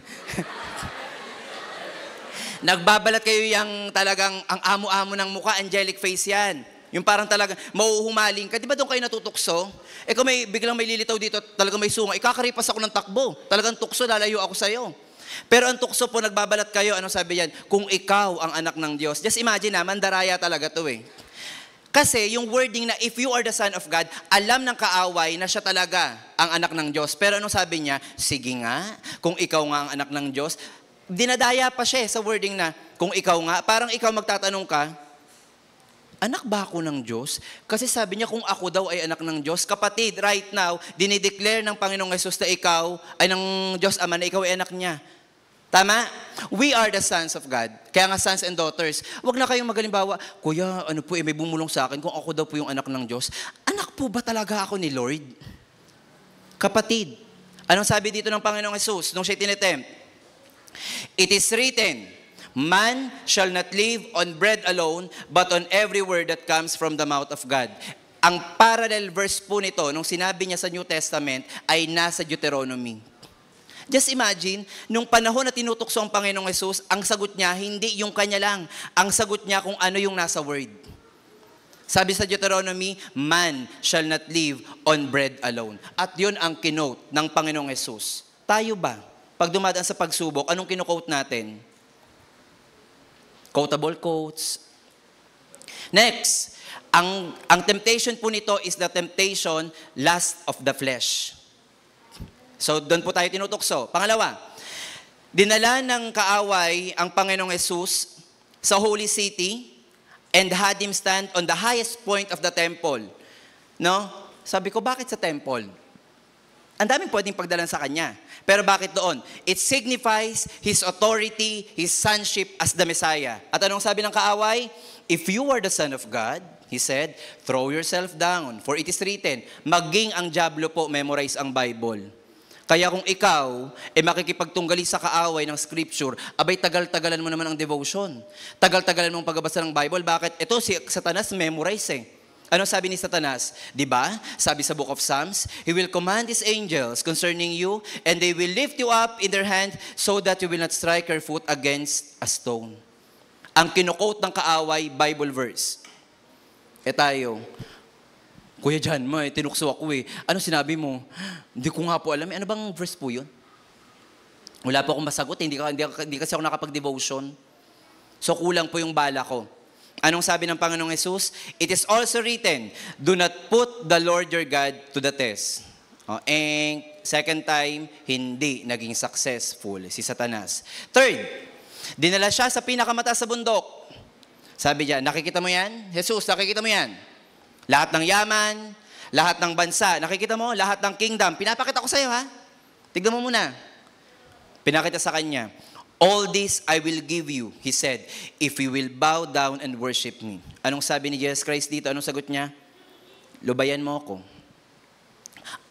Nagbabalat kayo yung talagang, ang amo-amo ng mukha, angelic face yan. Yung parang talaga, mauhumaling ka. Di ba doon kayo natutukso? Kung biglang may lilitaw dito, talagang may sunga, ikakaripas ako ng takbo. Talagang tukso, lalayo ako sa'yo. Pero ang tukso po, nagbabalat kayo, ano sabi yan? Kung ikaw ang anak ng Diyos. Just imagine mandaraya talaga to eh. Kasi yung wording na if you are the Son of God, alam ng kaaway na siya talaga ang anak ng Diyos. Pero anong sabi niya? Sige nga, kung ikaw nga ang anak ng Diyos. Dinadaya pa siya sa wording na kung ikaw nga, parang ikaw magtatanong ka, anak ba ako ng Diyos? Kasi sabi niya kung ako daw ay anak ng Diyos. Kapatid, right now, dinideclare ng Panginoong Yesus na ikaw ay ng Diyos Ama, na ikaw ay anak niya. Tama? We are the sons of God. Kaya nga sons and daughters. Huwag na kayong magalimbawa, Kuya, may bumulong sa akin kung ako daw po yung anak ng Diyos. Anak po ba talaga ako ni Lord? Kapatid, anong sabi dito ng Panginoong Yesus nung siya tinitempt? It is written, man shall not live on bread alone, but on every word that comes from the mouth of God. Ang parallel verse po nito, nung sinabi niya sa New Testament, ay nasa Deuteronomy. Just imagine, nung panahon na tinutukso ang Panginoong Yesus, ang sagot niya, hindi yung kanya lang. Ang sagot niya kung ano yung nasa word. Sabi sa Deuteronomy, man shall not live on bread alone. At yun ang kinote ng Panginoong Yesus. Tayo ba? Pag dumadaan sa pagsubok, anong kinokote natin? Quotable quotes. Next, ang temptation po nito is the temptation lust of the flesh. So, doon po tayo tinutokso. Pangalawa, dinala ng kaaway ang Panginoong Yesus sa Holy City and had Him stand on the highest point of the temple. No? Sabi ko, bakit sa temple? Ang daming pwedeng pagdalan sa Kanya. Pero bakit doon? It signifies His authority, His sonship as the Messiah. At anong sabi ng kaaway? If you are the Son of God, He said, throw yourself down, for it is written. Maging ang diablo po, memorize ang Bible. Kaya kung ikaw, makikipagtunggali sa kaaway ng scripture, abay tagal-tagalan mo naman ang devotion. Tagal-tagalan mo ang pagbabasa ng Bible. Bakit? Ito si Satanas memorize eh. Ano sabi ni Satanas? Diba? Sabi sa Book of Psalms, He will command His angels concerning you, and they will lift you up in their hand so that you will not strike your foot against a stone. Ang kinukote ng kaaway, Bible verse. Tayo, Kuya John, tinukso ako eh. Ano sinabi mo? Hindi ko nga po alam. Ano bang verse po yun? Wala po akong masagot. Hindi kasi ako nakapag-devotion. So kulang po yung bala ko. Anong sabi ng Panginoong Yesus? It is also written, do not put the Lord your God to the test. And second time, hindi naging successful si Satanas. Third, dinala siya sa pinakamataas sa bundok. Sabi niya, nakikita mo yan? Jesus, nakikita mo yan? Lahat ng yaman, Lahat ng bansa, nakikita mo, lahat ng kingdom, pinapakita ko sa'yo ha. Tignan mo muna. Pinakita sa kanya, all this I will give you, he said, if you will bow down and worship me. Anong sabi ni Jesus Christ dito? Anong sagot niya? Lubayan mo ako.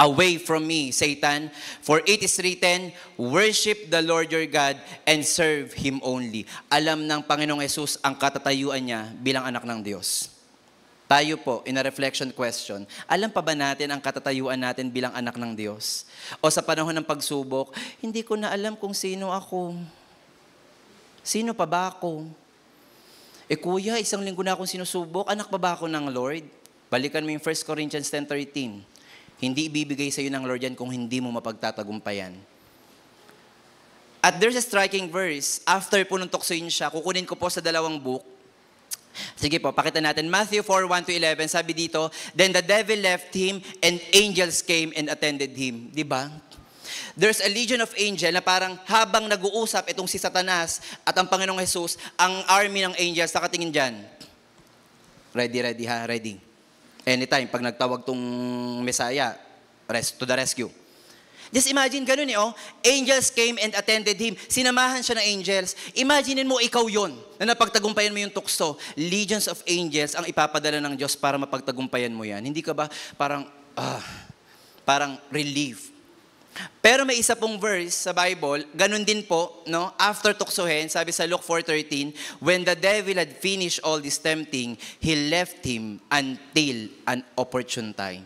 Away from me, Satan, for it is written, worship the Lord your God and serve Him only. Alam ng Panginoong Yesus ang katatayuan niya bilang anak ng Diyos. Tayo po, in a reflection question, alam pa ba natin ang katatayuan natin bilang anak ng Diyos? O sa panahon ng pagsubok, hindi ko na alam kung sino ako. Sino pa ba ako? Kuya, 1 linggo na akong sinusubok, anak pa ba ako ng Lord? Balikan mo yung 1 Corinthians 10:13. Hindi ibibigay sa iyo ng Lord yan kung hindi mo mapagtatagumpayan. At there's a striking verse. After po nung tuksoin siya, kukunin ko po sa dalawang book. Sige po, pakita natin. Matthew 4:1-11, sabi dito, then the devil left him and angels came and attended him. Diba? There's a legion of angel na parang habang nag-uusap itong si Satanas at ang Panginoong Jesus, ang army ng angels nakatingin dyan. Ready ha, ready. Anytime, pag nagtawag tong Messiah, to the rescue. Just imagine, ganun angels came and attended him. Sinamahan siya ng angels. Imaginin mo, ikaw yon na napagtagumpayan mo yung tukso. Legions of angels ang ipapadala ng Diyos para mapagtagumpayan mo yan. Hindi ka ba parang relief? Pero may isa pong verse sa Bible, ganun din po, no? After tuksohin, sabi sa Luke 4:13, when the devil had finished all this tempting, he left him until an opportune time.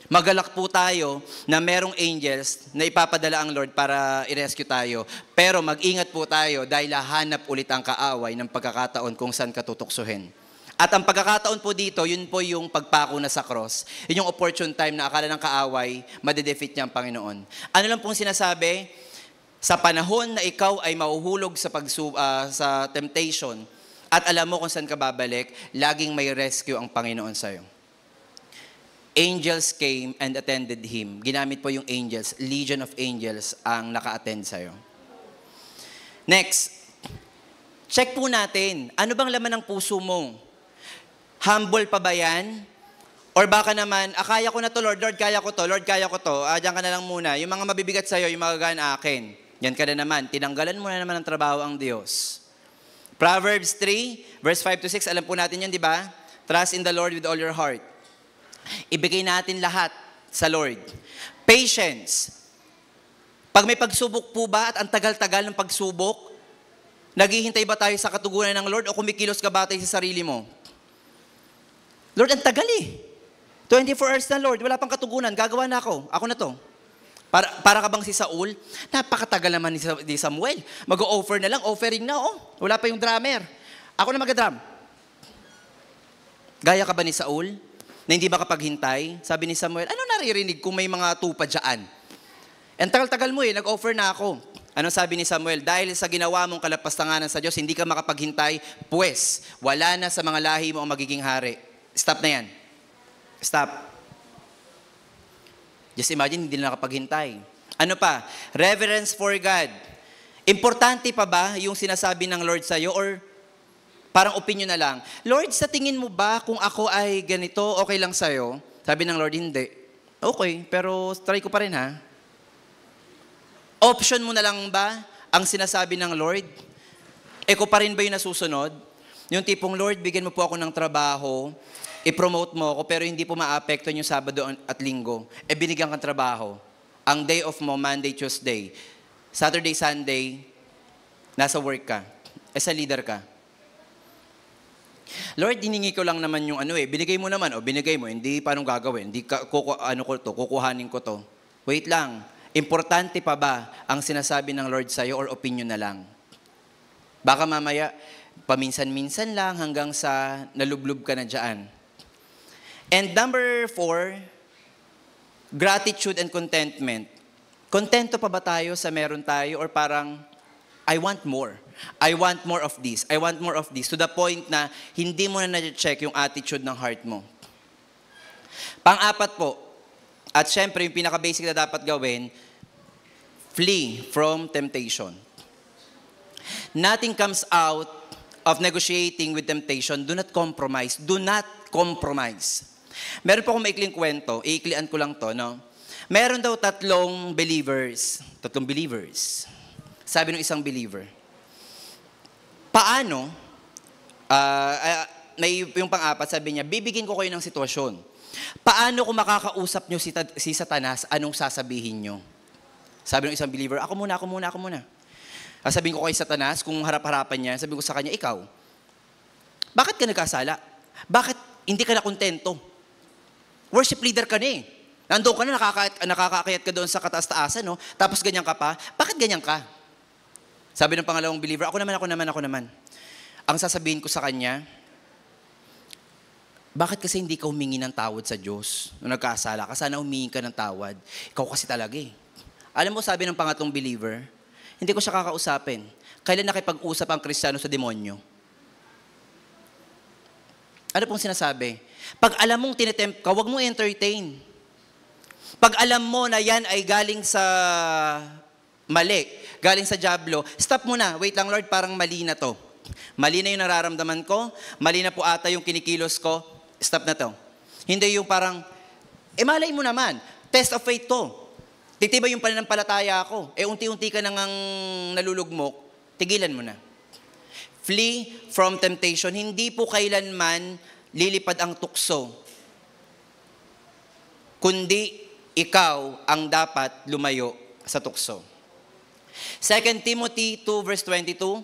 Magalak po tayo na merong angels na ipapadala ang Lord para i-rescue tayo. Pero mag-ingat po tayo dahil hahanap ulit ang kaaway ng pagkakataon kung saan katutuksohin. At ang pagkakataon po dito, yun po yung pagpako na sa cross. Yun yung opportune time na akala ng kaaway, madedefeat niya ang Panginoon. Ano lang pong sinasabi? Sa panahon na ikaw ay mahuhulog sa temptation at alam mo kung saan ka babalik, laging may rescue ang Panginoon sa'yo. Angels came and attended him. Ginamit po yung angels, legion of angels ang naka-attend sa'yo. Next, check po natin, ano bang laman ng puso mo? Humble pa ba yan? Or baka naman, kaya ko na to, Lord, kaya ko to, Lord, kaya ko to. Diyan ka na lang muna. Yung mga mabibigat sa'yo, yung magagaan akin. Yan ka na naman. Tinanggalan mo na naman ang trabaho ang Diyos. Proverbs 3, verse 5-6, alam po natin yan, di ba? Trust in the Lord with all your heart. Ibigay natin lahat sa Lord. Patience. Pag may pagsubok po ba at ang tagal-tagal ng pagsubok, naghihintay ba tayo sa katugunan ng Lord o kumikilos ka ba tayo sa sarili mo? Lord, ang tagal 24 hours na, Lord. Wala pang katugunan. Gagawa na ako. Ako na to. Para ka bang si Saul? Napakatagal naman ni Samuel. Mag-o-offer na lang. Offering na, Wala pa yung drummer. Ako na mag-drum. Gaya ka ba ni Saul? Na hindi makapaghintay? Sabi ni Samuel, ano naririnig kung may mga tupa dyan? Ang tagal-tagal mo nag-offer na ako. Ano sabi ni Samuel? Dahil sa ginawa mong kalapastanganan sa Diyos, hindi ka makapaghintay, pues, wala na sa mga lahi mo ang magiging hari. Stop na yan. Stop. Just imagine, hindi na nakapaghintay. Ano pa? Reverence for God. Importante pa ba yung sinasabi ng Lord sa'yo or parang opinion na lang? Lord, sa tingin mo ba kung ako ay ganito, okay lang sa'yo? Sabi ng Lord, hindi. Okay, pero try ko pa rin ha. Option mo na lang ba ang sinasabi ng Lord? Ko pa rin ba yung nasusunod? Yung tipong, Lord, bigyan mo po ako ng trabaho, i-promote mo ako, pero hindi po maapektuhan yung Sabado at Linggo. Binigyan kang trabaho. Ang day off mo, Monday, Tuesday. Saturday, Sunday, nasa work ka. Sa leader ka. Lord, hiningi ko lang naman yung binigay mo naman, binigay mo, hindi paano gagawin, hindi kukuhanin ko to. Wait lang, importante pa ba ang sinasabi ng Lord sa'yo or opinion na lang? Baka mamaya, paminsan-minsan lang hanggang sa nalublob ka na dyan. And number 4, gratitude and contentment. Kontento pa ba tayo sa meron tayo or parang, I want more. I want more of this. I want more of this. To the point na hindi mo na na-check yung attitude ng heart mo. Pang-apat po, at syempre yung pinaka-basic na dapat gawin, flee from temptation. Nothing comes out of negotiating with temptation. Do not compromise. Do not compromise. Meron po akong maikling kwento, iiklian ko lang to, no? Meron daw tatlong believers. Sabi ng isang believer, paano, yung pang-apat, sabi niya, bibigyan ko kayo ng sitwasyon. Paano kung makakausap nyo si Satanas, anong sasabihin nyo? Sabi ng isang believer, ako muna. Sabihin ko kay Satanas, kung harap-harapan niya, sabihin ko sa kanya, ikaw, bakit ka nagkasala? Bakit hindi ka na kontento? Worship leader ka na eh. Nandoon ka na, nakakakayat ka doon sa kataas-taasan, no? Tapos ganyan ka pa. Bakit ganyan ka? Sabi ng pangalawang believer, ako naman. Ang sasabihin ko sa kanya, bakit kasi hindi ka humingi ng tawad sa Diyos nung nagkasala ka? Sana humingi ka ng tawad. Ikaw kasi talaga eh. Alam mo, sabi ng pangatlong believer, hindi ko siya kakausapin. Kailan nakipag-usap ang Kristiyano sa demonyo? Ano pong sinasabi? Pag alam mong tinetempt ka, huwag mo entertain. Pag alam mo na yan ay galing sa mali, galing sa dyablo, stop mo na. Wait lang Lord, parang mali na to. Mali na yung nararamdaman ko, mali na po ata yung kinikilos ko, stop na to. Hindi yung parang, malay mo naman, test of faith to. Titibay yung pananampalataya ko. Unti-unti ka nang nalulugmok, tigilan mo na. Flee from temptation. Hindi po kailanman lilipad ang tukso, kundi ikaw ang dapat lumayo sa tukso. 2 Timothy 2 verse 22,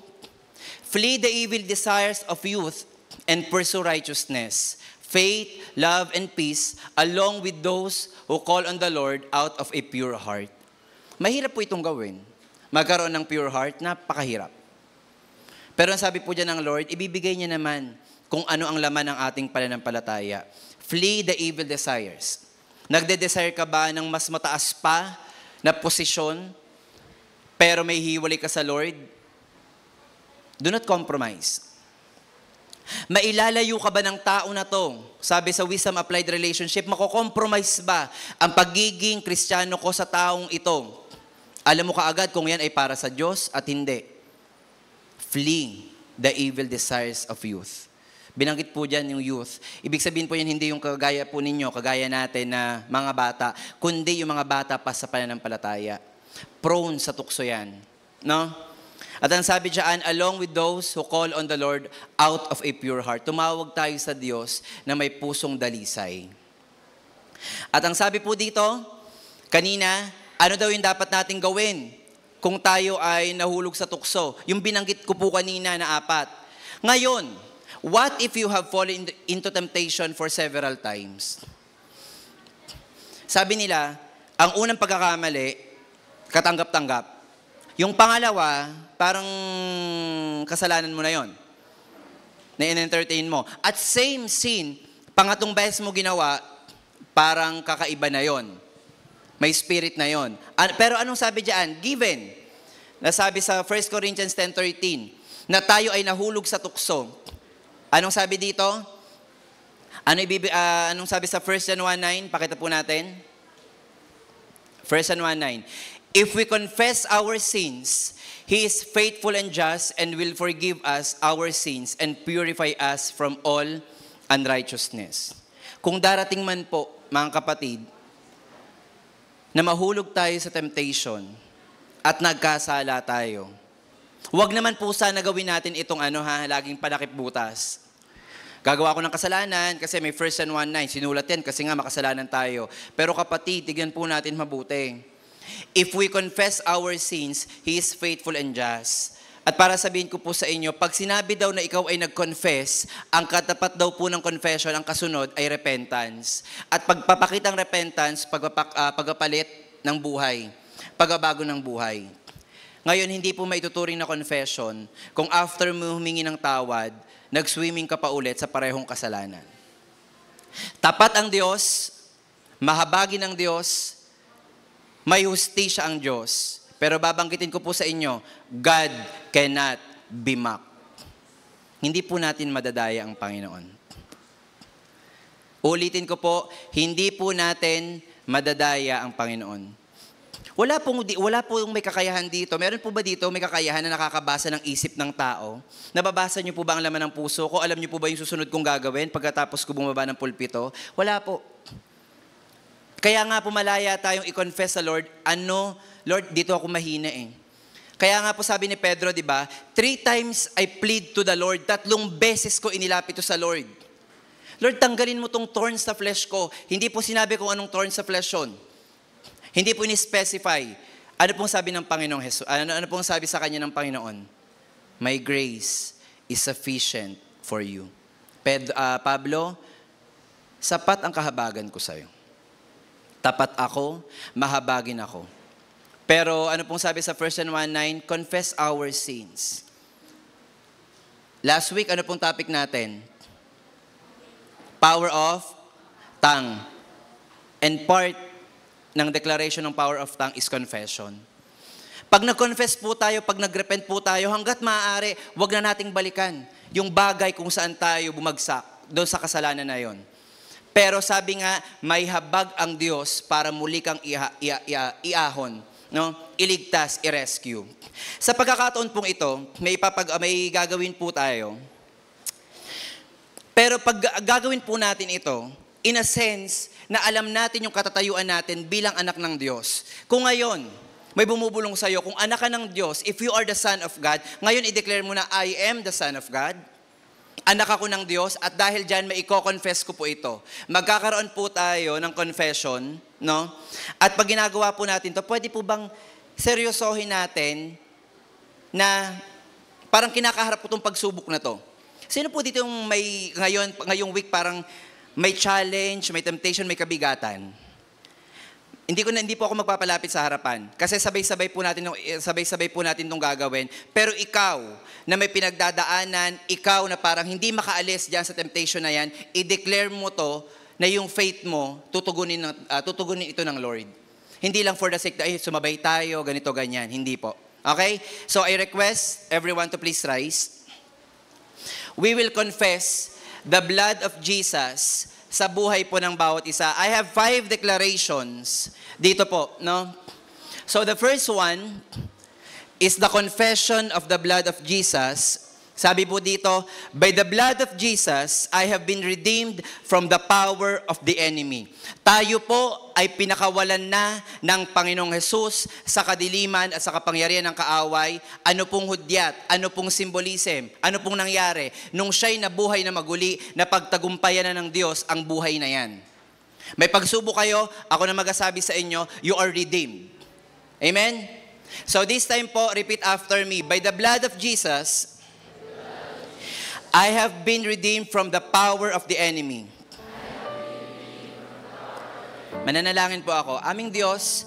flee the evil desires of youth and pursue righteousness, faith, love, and peace, along with those who call on the Lord out of a pure heart. Mahirap po itong gawin. Magkaroon ng pure heart, napakahirap. Pero ang sabi po dyan ng Lord, ibibigay niya naman kung ano ang laman ng ating pananampalataya. Flee the evil desires. Nagde-desire ka ba ng mas mataas pa na posisyon, pero may hiwalay ka sa Lord? Do not compromise. Mailalayo ka ba ng tao na to? Sabi sa Wisdom Applied Relationship, mako-compromise ba ang pagiging Kristiyano ko sa taong ito? Alam mo kaagad kung yan ay para sa Diyos at hindi. Flee the evil desires of youth. Binanggit po dyan yung youth. Ibig sabihin po yan, hindi yung kagaya po ninyo, kagaya natin na mga bata, kundi yung mga bata pa sa pananampalataya. Prone sa tukso yan. No? At ang sabi dyan, along with those who call on the Lord out of a pure heart. Tumawag tayo sa Diyos na may pusong dalisay. At ang sabi po dito, kanina, ano daw yung dapat nating gawin kung tayo ay nahulog sa tukso? Yung binanggit ko po kanina na 4. Ngayon, what if you have fallen into temptation for several times? Sabi nila, ang unang pagkakamali, katanggap-tanggap. Yung pangalawa, parang kasalanan mo na yon, na in-entertain mo. At same sin, pangatong beses mo ginawa, parang kakaiba na yon. May spirit na yon. Pero anong sabi diyan? Given. Nasabi sa 1 Corinthians 10:13, na tayo ay nahulog sa tukso. Anong sabi dito? Anong sabi sa 1 John 1:9? Pakita po natin. 1 John 1:9. If we confess our sins, He is faithful and just and will forgive us our sins and purify us from all unrighteousness. Kung darating man po, mga kapatid, na mahulog tayo sa temptation at nagkasala tayo, huwag naman po sana gawin natin itong laging panakip butas. Gagawa ko ng kasalanan kasi may 1 John 1:9, sinulat yan kasi nga makasalanan tayo. Pero kapatid, tignan po natin mabuti. If we confess our sins, He is faithful and just. At para sabihin ko po sa inyo, pag sinabi daw na ikaw ay nag-confess, ang katapat daw po ng confession, ang kasunod ay repentance. At pagpapakitang repentance, pagpapalit ng buhay, pagbabago ng buhay. Ngayon, hindi po maituturing na confession kung after mo humingi ng tawad, nag-swimming ka pa ulit sa parehong kasalanan. Tapat ang Diyos, mahabagin ang Diyos, may hustisya ang Diyos. Pero babanggitin ko po sa inyo, God cannot be mocked. Hindi po natin madadaya ang Panginoon. Ulitin ko po, hindi po natin madadaya ang Panginoon. Wala pong may kakayahan dito. Meron po ba dito may kakayahan na nakakabasa ng isip ng tao? Nababasa niyo po ba ang laman ng puso ko? Alam niyo po ba yung susunod kong gagawin pagkatapos ko bumaba ng pulpito? Wala po. Kaya nga po malaya tayong i-confess sa Lord, Lord, dito ako mahina eh. Kaya nga po sabi ni Pedro, di ba? 3 times I plead to the Lord. 3 beses ko inilapit to sa Lord. Lord, tanggalin mo tong thorns sa flesh ko. Hindi po sinabi kung anong thorns sa flesh yun. Hindi po ini-specify. Ano pong sabi ng Panginoong Jesus? Ano pong sabi sa kanya ng Panginoon? My grace is sufficient for you. Pablo, sapat ang kahabagan ko sa'yo. Tapat ako, mahabagin ako. Pero ano pong sabi sa 1 John 1:9? Confess our sins. Last week, ano pong topic natin? Power of tongue. And part ng declaration ng power of tongue is confession. Pag nag-confess po tayo, pag nag-repent po tayo, hanggat maaari, wag na nating balikan yung bagay kung saan tayo bumagsak doon sa kasalanan na yon. Pero sabi nga, may habag ang Diyos para muli kang iahon, no? Iligtas, i-rescue. Sa pagkakataon pong ito, may gagawin po tayo. Pero pag gagawin po natin ito, in a sense, na alam natin yung katatayuan natin bilang anak ng Diyos. Kung ngayon, may bumubulong sa'yo, kung anak ka ng Diyos, if you are the Son of God, ngayon i-declare mo na, I am the Son of God. Anak ako ng Diyos, at dahil dyan, may i-confess ko po ito. Magkakaroon po tayo ng confession, no? At pag ginagawa po natin to, pwede po bang seryosohin natin na parang kinakaharap po itong pagsubok na to? Sino po dito yung may, ngayong week parang may challenge, may temptation, may kabigatan? Hindi po ako magpapalapit sa harapan kasi sabay-sabay po natin 'tong gagawin. Pero ikaw na may pinagdadaanan, ikaw na parang hindi makaalis diyan sa temptation na 'yan, i-declare mo to na yung faith mo tutugunin ito ng Lord. Hindi lang for the sake na sumabay tayo, ganito ganyan, hindi po. Okay? So I request everyone to please rise. We will confess the blood of Jesus sa buhay po ng bawat isa. I have 5 declarations dito po, no? So the first one is the confession of the blood of Jesus. Sabi po dito, by the blood of Jesus, I have been redeemed from the power of the enemy. Tayo po ay pinakawalan na ng Panginoong Jesus sa kadiliman at sa kapangyarihan ng kaaway. Ano pong hudyat? Ano pong symbolism? Ano pong nangyari? Nung siya'y nabuhay na maguli, napagtagumpayan na ng Diyos ang buhay na yan. May pagsubok kayo, ako na magasabi sa inyo, you are redeemed. Amen? So this time po, repeat after me. By the blood of Jesus, I have been redeemed from the power of the enemy. Mananalangin po ako. Aming Diyos,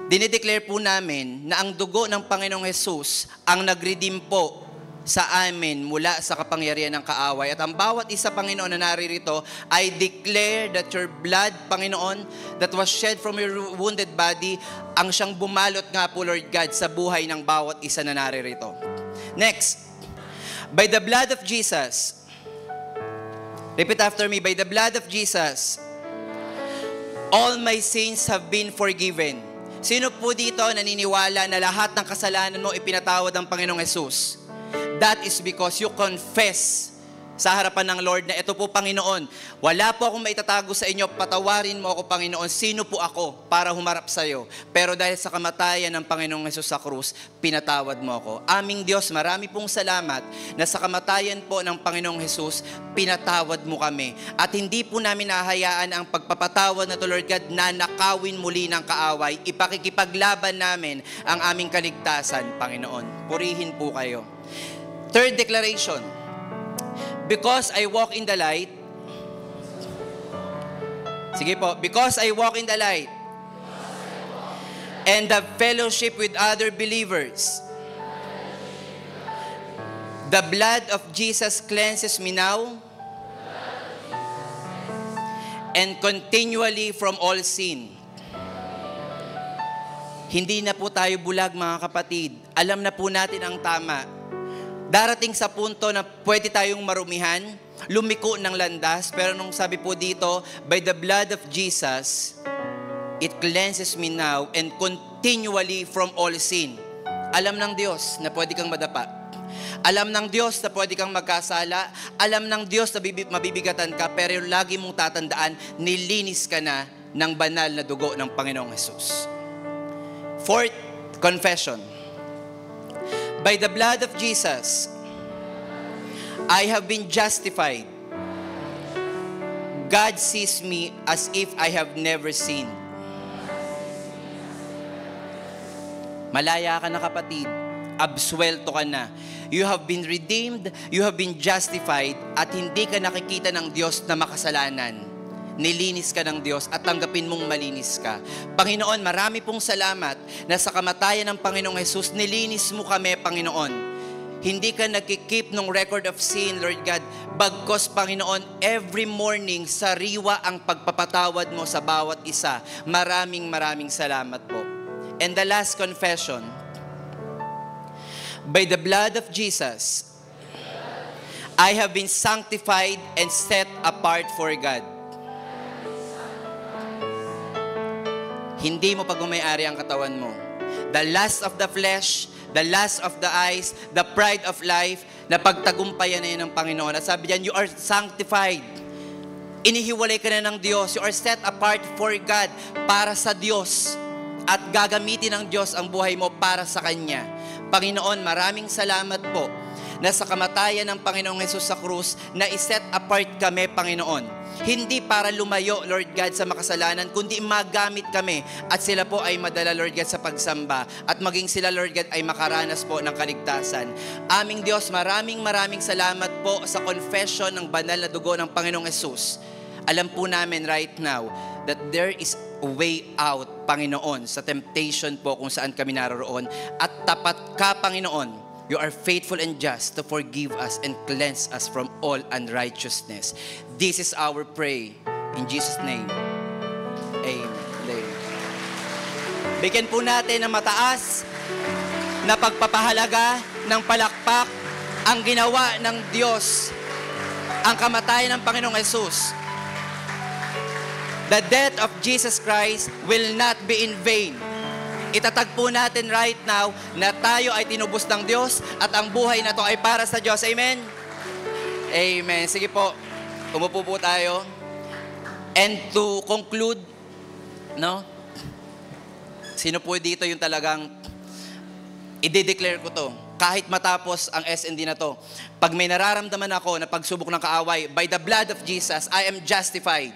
dinideclare po namin na ang dugo ng Panginoong Jesus ang nag-redeem po sa amin mula sa kapangyarihan ng kaaway. At ang bawat isa, Panginoon, na naririto, I declare that your blood, Panginoon, that was shed from your wounded body, ang siyang bumalot nga po, Lord God, sa buhay ng bawat isa na naririto. Next, by the blood of Jesus, repeat after me, by the blood of Jesus, all my sins have been forgiven. Sino po dito naniniwala na lahat ng kasalanan mo ipinatawad ng Panginoong Jesus? That is because you confess sa harapan ng Lord na ito po, Panginoon, wala po akong maitatago sa inyo, patawarin mo ako, Panginoon, sino po ako para humarap sa iyo? Pero dahil sa kamatayan ng Panginoong Jesus sa krus, pinatawad mo ako. Aming Diyos, marami pong salamat na sa kamatayan po ng Panginoong Jesus, pinatawad mo kami. At hindi po namin nahayaan ang pagpapatawad na to, Lord God, na nakawin muli ng kaaway. Ipakikipaglaban namin ang aming kaligtasan, Panginoon. Purihin po kayo. Third declaration, because I walk in the light. Sige po, because I walk in the light and the fellowship with other believers, the blood of Jesus cleanses me now and continually from all sin. Hindi na po tayo bulag, mga kapatid. Alam na po natin ang tama. Darating sa punto na pwede tayong marumihan, lumiko ng landas, pero nung sabi po dito, by the blood of Jesus, It cleanses me now and continually from all sin. Alam ng Diyos na pwede kang madapa. Alam ng Diyos na pwede kang magkasala. Alam ng Diyos na mabibigatan ka, pero lagi mong tatandaan, nilinis ka na ng banal na dugo ng Panginoong Jesus. Fourth confession. By the blood of Jesus, I have been justified. God sees me as if I have never sinned. Malaya ka na, kapatid. Absuelto ka na. You have been redeemed, you have been justified, at hindi ka nakikita ng Diyos na makasalanan. Nilinis ka ng Diyos at tanggapin mong malinis ka. Panginoon, marami pong salamat na sa kamatayan ng Panginoong Jesus, nilinis mo kami, Panginoon. Hindi ka nagkikeep ng record of sin, Lord God. Bagkos, Panginoon, every morning, sariwa ang pagpapatawad mo sa bawat isa. Maraming salamat po. And the last confession, by the blood of Jesus, I have been sanctified and set apart for God. Hindi mo pagmamayari ang katawan mo. The lust of the flesh, the lust of the eyes, the pride of life, na pagtagumpayan na yun ng Panginoon. At sabi diyan, you are sanctified. Inihiwalay ka na ng Diyos. You are set apart for God, para sa Diyos. At gagamitin ng Diyos ang buhay mo para sa Kanya. Panginoon, maraming salamat po na sa kamatayan ng Panginoong Jesus sa krus, na iset apart kami, Panginoon. Hindi para lumayo, Lord God, sa makasalanan, kundi magamit kami at sila po ay madala, Lord God, sa pagsamba, at maging sila, Lord God, ay makaranas po ng kaligtasan. Aming Diyos, maraming salamat po sa confession ng banal na dugo ng Panginoong Jesus. Alam po namin right now that there is a way out, Panginoon, sa temptation po kung saan kami naroroon. At tapat ka, Panginoon. You are faithful and just to forgive us and cleanse us from all unrighteousness. This is our prayer. In Jesus' name, amen. Bigyan po natin ng mataas na pagpapahalaga ng palakpak ang ginawa ng Diyos, ang kamatayan ng Panginoong Jesus. The death of Jesus Christ will not be in vain. Itatag po natin right now na tayo ay tinubos ng Diyos at ang buhay na to ay para sa Diyos. Amen? Amen. Sige po, umupo po tayo. And to conclude, no? Sino po dito yung talagang i-declare ko to? Kahit matapos ang SND na to, pag may nararamdaman ako na pagsubok ng kaaway, by the blood of Jesus, I am justified.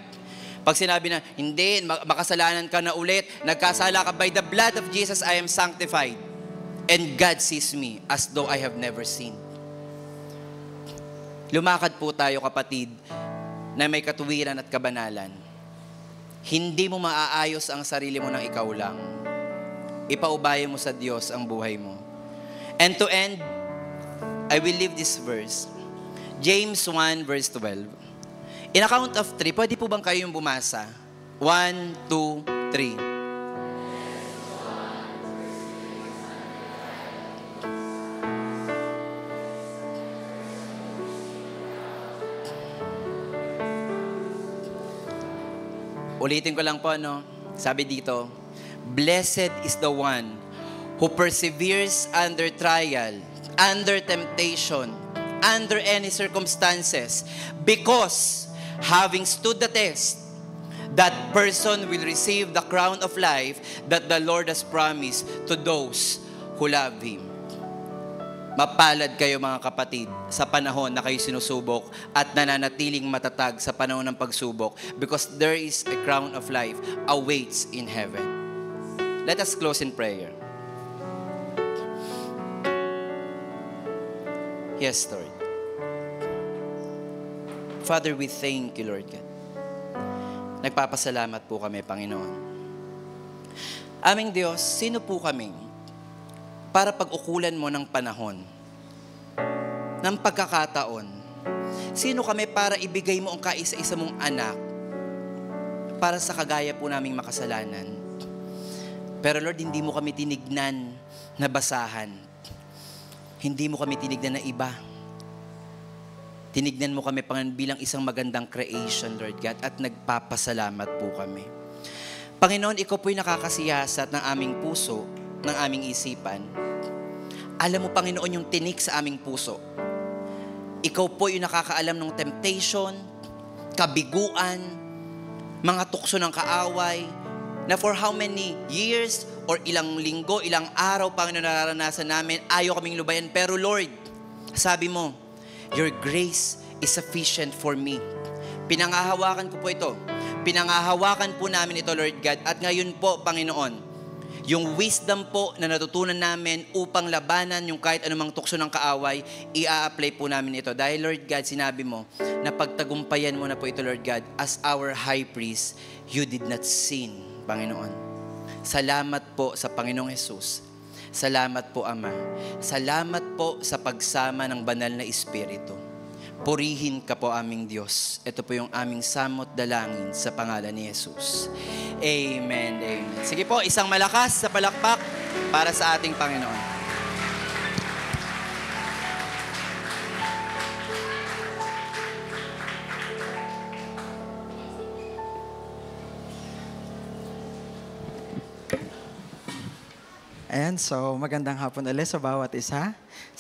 Pag sinabi na, hindi, makasalanan ka na ulit, nagkasala ka, by the blood of Jesus, I am sanctified. And God sees me as though I have never sinned. Lumakad po tayo, kapatid, na may katuwiran at kabanalan. Hindi mo maaayos ang sarili mo ng ikaw lang. Ipaubaya mo sa Diyos ang buhay mo. And to end, I will leave this verse. James 1 verse 12. In a count of 3, pwede po bang kayo yung bumasa? 1, 2, 3. Ulitin ko lang po, no? Sabi dito, blessed is the one who perseveres under trial, under temptation, under any circumstances, because having stood the test, that person will receive the crown of life that the Lord has promised to those who love Him. Mapalad kayo, mga kapatid, sa panahon na kayo sinusubok at nananatiling matatag sa panahon ng pagsubok, because there is a crown of life awaits in heaven. Let us close in prayer. Yes, Lord. Father, we thank you, Lord God. Nagpapasalamat po kami, Panginoon. Aming Diyos, sino po kami para pag-ukulan mo ng panahon, ng pagkakataon? Sino kami para ibigay mo ang kaisa-isa mong anak para sa kagaya po naming makasalanan? Pero Lord, hindi mo kami tinignan na basahan. Hindi mo kami tinignan na iba. Tinignan mo kami, Panginoon, bilang isang magandang creation, Lord God, at nagpapasalamat po kami. Panginoon, ikaw po'y nakakasiyasat ng aming puso, ng aming isipan. Alam mo, Panginoon, yung tinik sa aming puso. Ikaw po yung nakakaalam ng temptation, kabiguan, mga tukso ng kaaway, na for how many years or ilang linggo, ilang araw, Panginoon, nararanasan namin, ayaw kaming lubayan. Pero Lord, sabi mo, your grace is sufficient for me. Pinangahawakan ko po ito. Pinangahawakan po namin ito, Lord God. At ngayon po, Panginoon, yung wisdom po na natutunan namin upang labanan yung kahit anumang tukso ng kaaway, i-apply po namin ito. Dahil Lord God, sinabi mo na pagtagumpayan mo na po ito, Lord God, as our high priest, you did not sin, Panginoon. Salamat po sa Panginoong Jesus. Salamat po, Ama. Salamat po sa pagsama ng banal na Espiritu. Purihin ka po aming Diyos. Ito po yung aming samot dalangin sa pangalan ni Jesus. Amen, amen. Sige po, isang malakas sa palakpak para sa ating Panginoon. Ayan, so magandang hapon ulit sa bawat isa.